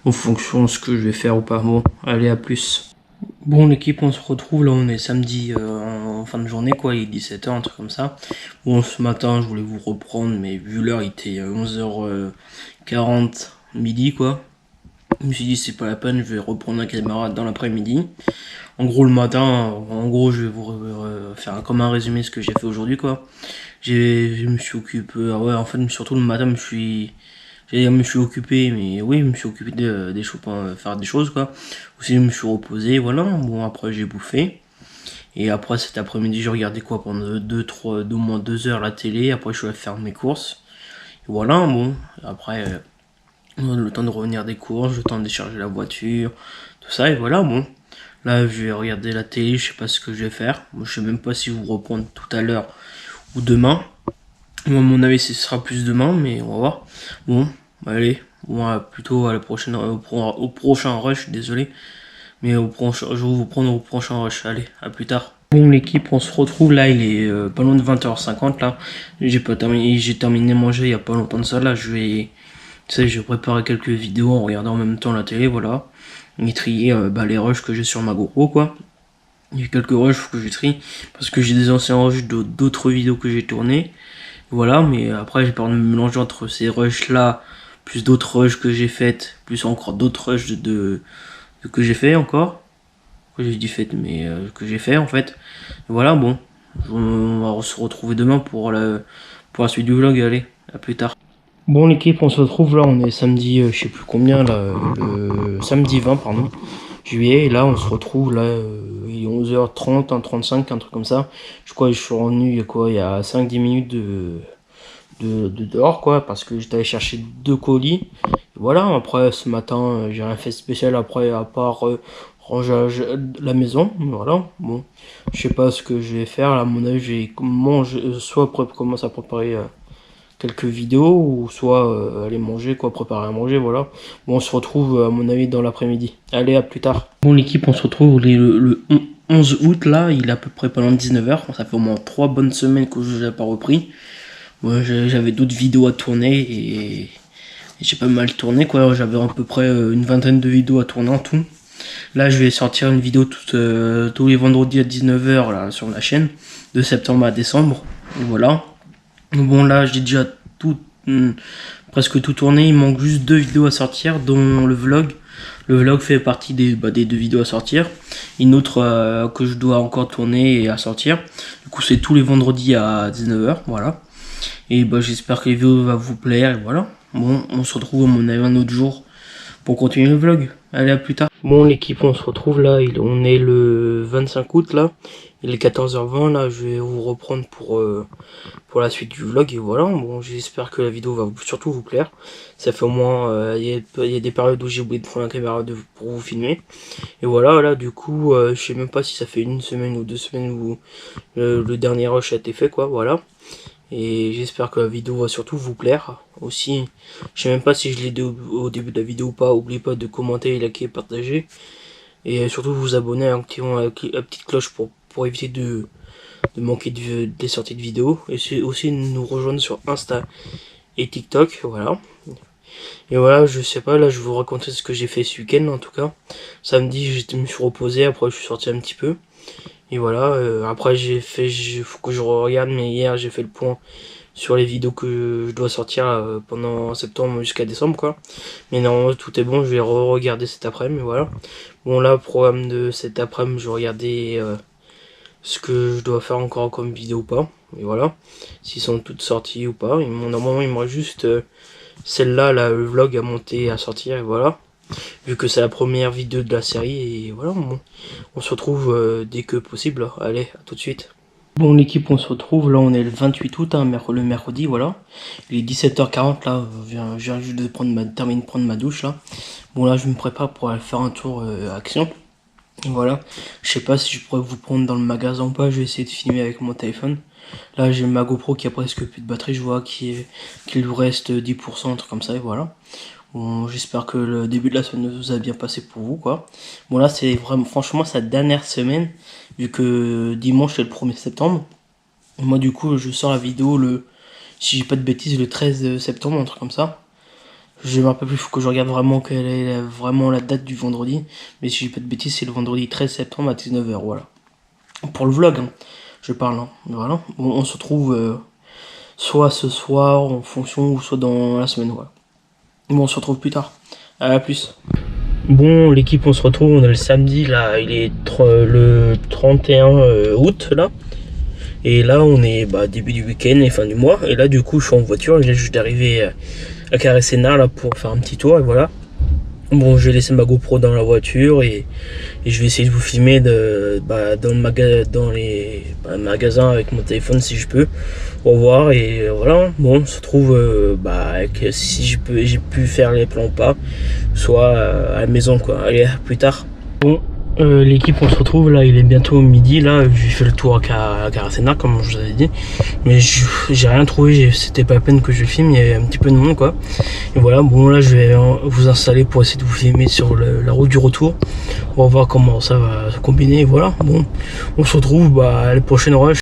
en fonction de ce que je vais faire ou pas. Bon, allez à plus. Bon l'équipe, on se retrouve là, on est samedi en fin de journée quoi, il est 17h, un truc comme ça. Bon ce matin je voulais vous reprendre mais vu l'heure il était 11h40 midi quoi. Je me suis dit c'est pas la peine, je vais reprendre la caméra dans l'après-midi. En gros le matin, je vais vous faire comme un résumé ce que j'ai fait aujourd'hui quoi. Je me suis occupé, ouais en fait surtout le matin je me suis occupé, mais oui, je me suis occupé des choses, faire des choses quoi. Aussi je me suis reposé, voilà. Bon après j'ai bouffé. Et après cet après-midi j'ai regardé quoi pendant au moins 2 heures la télé. Après je suis allé faire mes courses. Et voilà, bon. Après le temps de revenir des courses, le temps de décharger la voiture, tout ça. Et voilà, bon. Là je vais regarder la télé, je sais pas ce que je vais faire. Moi, je sais même pas si vous reprendre tout à l'heure ou demain. Moi, à mon avis, ce sera plus demain, mais on va voir. Bon, allez, bon, plutôt à la prochaine, au prochain rush, désolé. Mais je vais vous prendre au prochain rush. Allez, à plus tard. Bon, l'équipe, on se retrouve là, il est pas loin de 20h50 là. J'ai terminé de manger il y a pas longtemps de ça. Là, je vais préparer quelques vidéos en regardant en même temps la télé, voilà. Et trier les rushs que j'ai sur ma GoPro, quoi. Il y a quelques rushs que je trie parce que j'ai des anciens rushs d'autres vidéos que j'ai tournées. Voilà, mais après j'ai peur de me mélanger entre ces rushs là, plus d'autres rushs que j'ai faites, plus encore d'autres rushs que j'ai fait encore. Que j'ai dit fait, mais que j'ai fait en fait. Et voilà, bon, on va se retrouver demain pour la suite du vlog, allez, à plus tard. Bon l'équipe, on se retrouve là, on est samedi, je sais plus combien là, samedi 20 pardon, juillet, et là on se retrouve là, il est 11h30, 1h35, un truc comme ça. Je crois que je suis revenu il y a 5-10 minutes de dehors quoi, parce que j'étais allé chercher 2 colis. Et voilà, après ce matin, j'ai rien fait de spécial après à part ranger la maison, voilà, bon, je sais pas ce que je vais faire, là, à mon avis, je vais soit commencer à préparer quelques vidéos, ou soit aller manger, quoi, préparer à manger, voilà. Bon, on se retrouve, à mon avis, dans l'après-midi. Allez, à plus tard. Bon, l'équipe, on se retrouve le 11 août, là, il est à peu près pendant 19h, ça fait au moins 3 bonnes semaines que je n'ai pas repris. Moi, j'avais d'autres vidéos à tourner, et j'ai pas mal tourné, quoi, j'avais à peu près une vingtaine de vidéos à tourner en tout. Là, je vais sortir une vidéo tous les vendredis à 19h, là, sur la chaîne, de septembre à décembre, et voilà. Bon là j'ai déjà presque tout tourné, il manque juste 2 vidéos à sortir dont le vlog. Le vlog fait partie des 2 vidéos à sortir. Une autre que je dois encore tourner et à sortir. Du coup, c'est tous les vendredis à 19h, voilà. Et j'espère que les vidéos vont vous plaire, et voilà. Bon, on se retrouve à mon avis un autre jour pour continuer le vlog. Allez, à plus tard. Bon, l'équipe, on se retrouve là. On est le 25 août là. Il est 14h20 là. Je vais vous reprendre pour la suite du vlog. Et voilà. Bon, j'espère que la vidéo va surtout vous plaire. Ça fait au moins. Il y a des périodes où j'ai oublié de prendre la caméra pour vous filmer. Et voilà, là, du coup, je sais même pas si ça fait 1 semaine ou 2 semaines où le dernier rush a été fait, quoi. Voilà. Et j'espère que la vidéo va surtout vous plaire. Aussi, je sais même pas si je l'ai dit au début de la vidéo ou pas. N'oubliez pas de commenter, liker, partager. Et surtout vous abonner en activant la petite cloche pour éviter de manquer des sorties de vidéos. Et c'est aussi nous rejoindre sur Insta et TikTok. Voilà. Et voilà, je sais pas, là je vais vous raconter ce que j'ai fait ce week-end en tout cas. Samedi, me suis reposé, après je suis sorti un petit peu. Et voilà, après faut que je regarde, mais hier j'ai fait le point sur les vidéos que je dois sortir pendant septembre jusqu'à décembre quoi. Mais normalement tout est bon, je vais re-regarder cet après-midi, voilà. Bon là, programme de cet après-midi, je vais regarder ce que je dois faire encore comme vidéo ou pas. Et voilà, s'ils sont toutes sorties ou pas. Normalement il me reste juste celle-là, là, le vlog à monter, à sortir, et voilà. Vu que c'est la première vidéo de la série, et voilà, on se retrouve dès que possible. Allez, à tout de suite. Bon, l'équipe, on se retrouve, là, on est le 28 août, hein, le mercredi, voilà. Il est 17h40, là, je viens juste de terminer de prendre ma douche, là. Bon, là, je me prépare pour aller faire un tour Action. Voilà, je sais pas si je pourrais vous prendre dans le magasin ou pas, je vais essayer de filmer avec mon téléphone. Là, j'ai ma GoPro qui a presque plus de batterie, je vois qu'il lui reste 10%, un truc comme ça, et voilà. Bon, j'espère que le début de la semaine vous a bien passé pour vous, quoi. Bon, là, c'est vraiment, franchement, sa dernière semaine, vu que dimanche, c'est le 1er septembre. Et moi, du coup, je sors la vidéo si j'ai pas de bêtises, le 13 septembre, un truc comme ça. Je me rappelle plus, il faut que je regarde vraiment quelle est vraiment la date du vendredi. Mais si j'ai pas de bêtises, c'est le vendredi 13 septembre à 19h, voilà. Pour le vlog, hein, je parle, hein. Voilà. Bon, on se retrouve soit ce soir, en fonction, ou soit dans la semaine, voilà. Bon, on se retrouve plus tard. À plus. Bon, l'équipe, on se retrouve, on est le samedi, là, il est le 31 août, là. Et là, on est début du week-end et fin du mois. Et là, du coup, je suis en voiture, je viens juste d'arriver à Carré-Sénart, là, pour faire un petit tour, et voilà. Bon, j'ai laissé ma GoPro dans la voiture et je vais essayer de vous filmer dans les magasins avec mon téléphone si je peux. Au revoir et voilà. Bon, on se retrouve si j'ai pu faire les plans ou pas, soit à la maison quoi. Allez, à plus tard. Bon, l'équipe, on se retrouve là, il est bientôt midi là, j'ai fait le tour à Caracena comme je vous avais dit, mais j'ai rien trouvé, c'était pas la peine que je filme, il y avait un petit peu de monde quoi. Et voilà, bon là je vais vous installer pour essayer de vous filmer sur la route du retour. On va voir comment ça va se combiner, et voilà, bon, on se retrouve à la prochaine rush.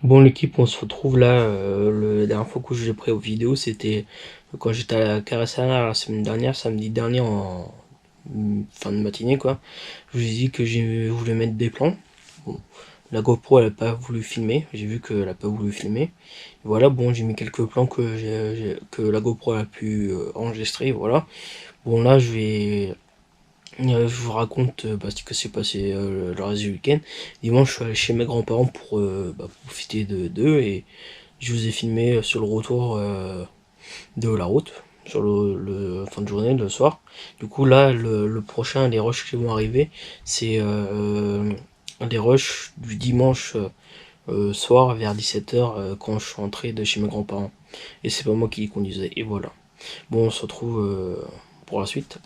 Bon l'équipe, on se retrouve là, la dernière fois que j'ai pris aux vidéos, c'était quand j'étais à la Caressana la semaine dernière, samedi dernier en fin de matinée quoi. Je vous ai dit que je voulais mettre des plans. Bon, la GoPro elle a pas voulu filmer, j'ai vu qu'elle a pas voulu filmer. Et voilà, bon j'ai mis quelques plans que la GoPro a pu enregistrer, voilà. Bon là je vous raconte ce que s'est passé le reste du week-end. Dimanche je suis allé chez mes grands-parents pour profiter d'eux et je vous ai filmé sur le retour de la route, sur le fin de journée, le soir. Du coup là, le prochain, les rushs qui vont arriver, c'est des rushs du dimanche soir vers 17h quand je suis rentré de chez mes grands-parents. Et c'est pas moi qui les conduisais. Et voilà. Bon, on se retrouve pour la suite.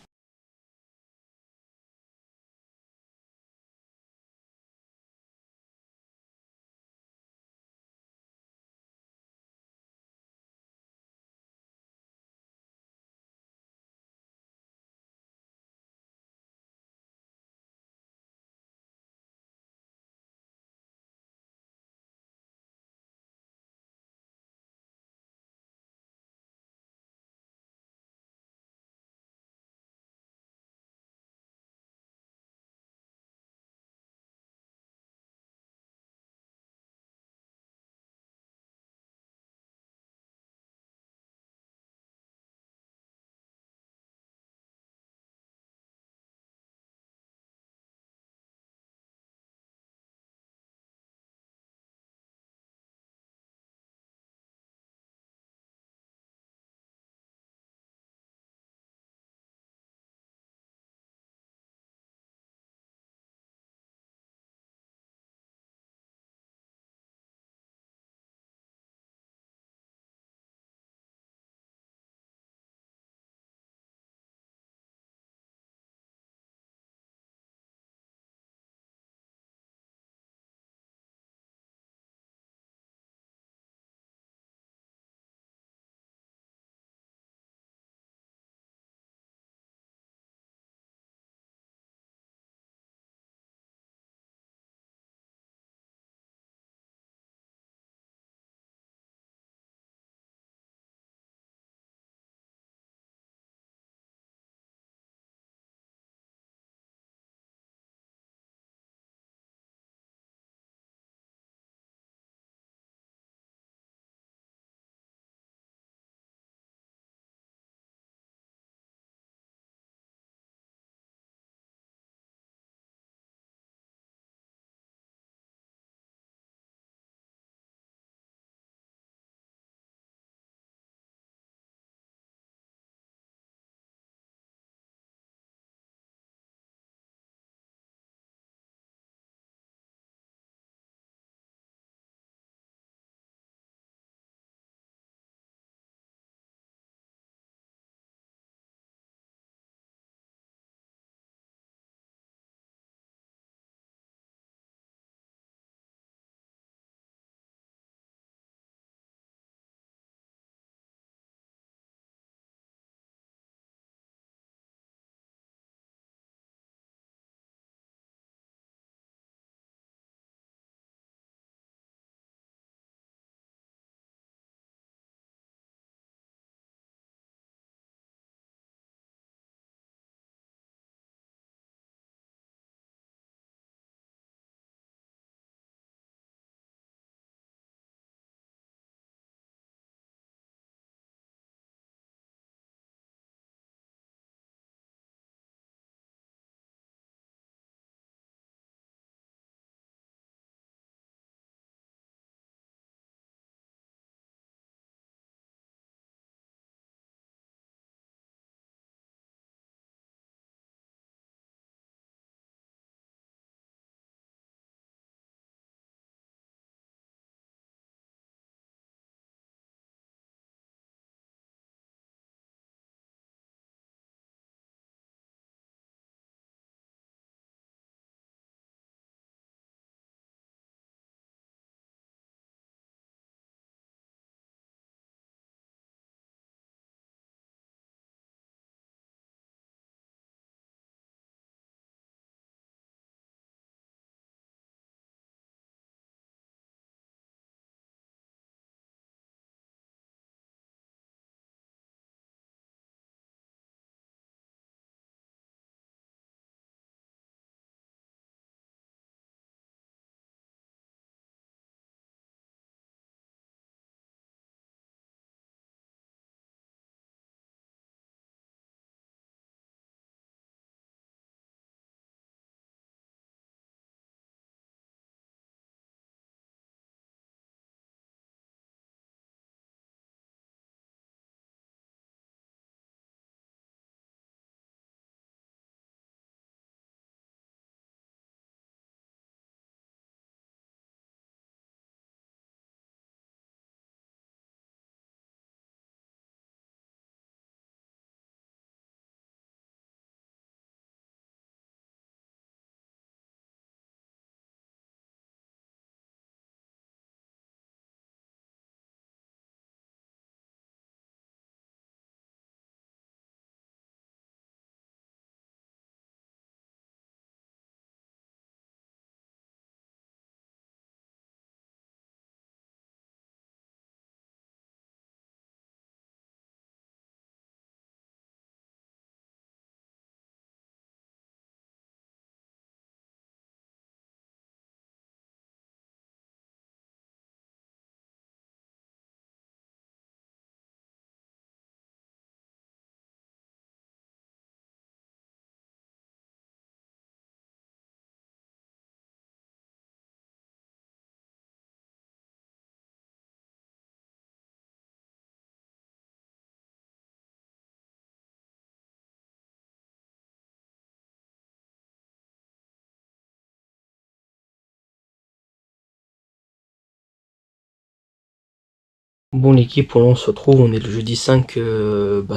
Bon l'équipe, on se retrouve, on est le jeudi 5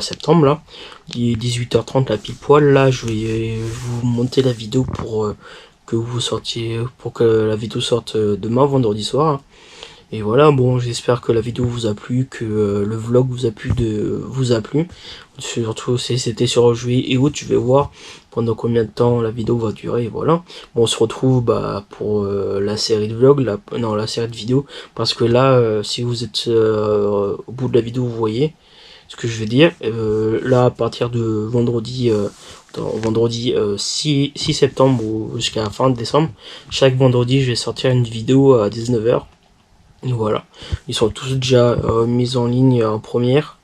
septembre là, il est 18h30 là pile poil. Là je vais vous monter la vidéo pour que vous sortiez, pour que la vidéo sorte demain vendredi soir. Et voilà, bon j'espère que la vidéo vous a plu, que le vlog vous a plu. Surtout si c'était sur juillet et août, je vais voir pendant combien de temps la vidéo va durer, et voilà. Bon, on se retrouve pour la série de vlog, la série de vidéos, parce que là, si vous êtes au bout de la vidéo, vous voyez ce que je vais dire. Là, à partir de vendredi, 6 septembre ou jusqu'à la fin de décembre, chaque vendredi, je vais sortir une vidéo à 19h. Voilà, ils sont tous déjà mis en ligne en première.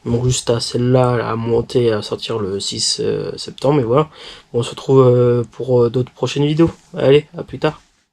Ils m'ont juste à celle-là à monter, à sortir le 6 septembre. Et voilà, on se retrouve pour d'autres prochaines vidéos. Allez, à plus tard.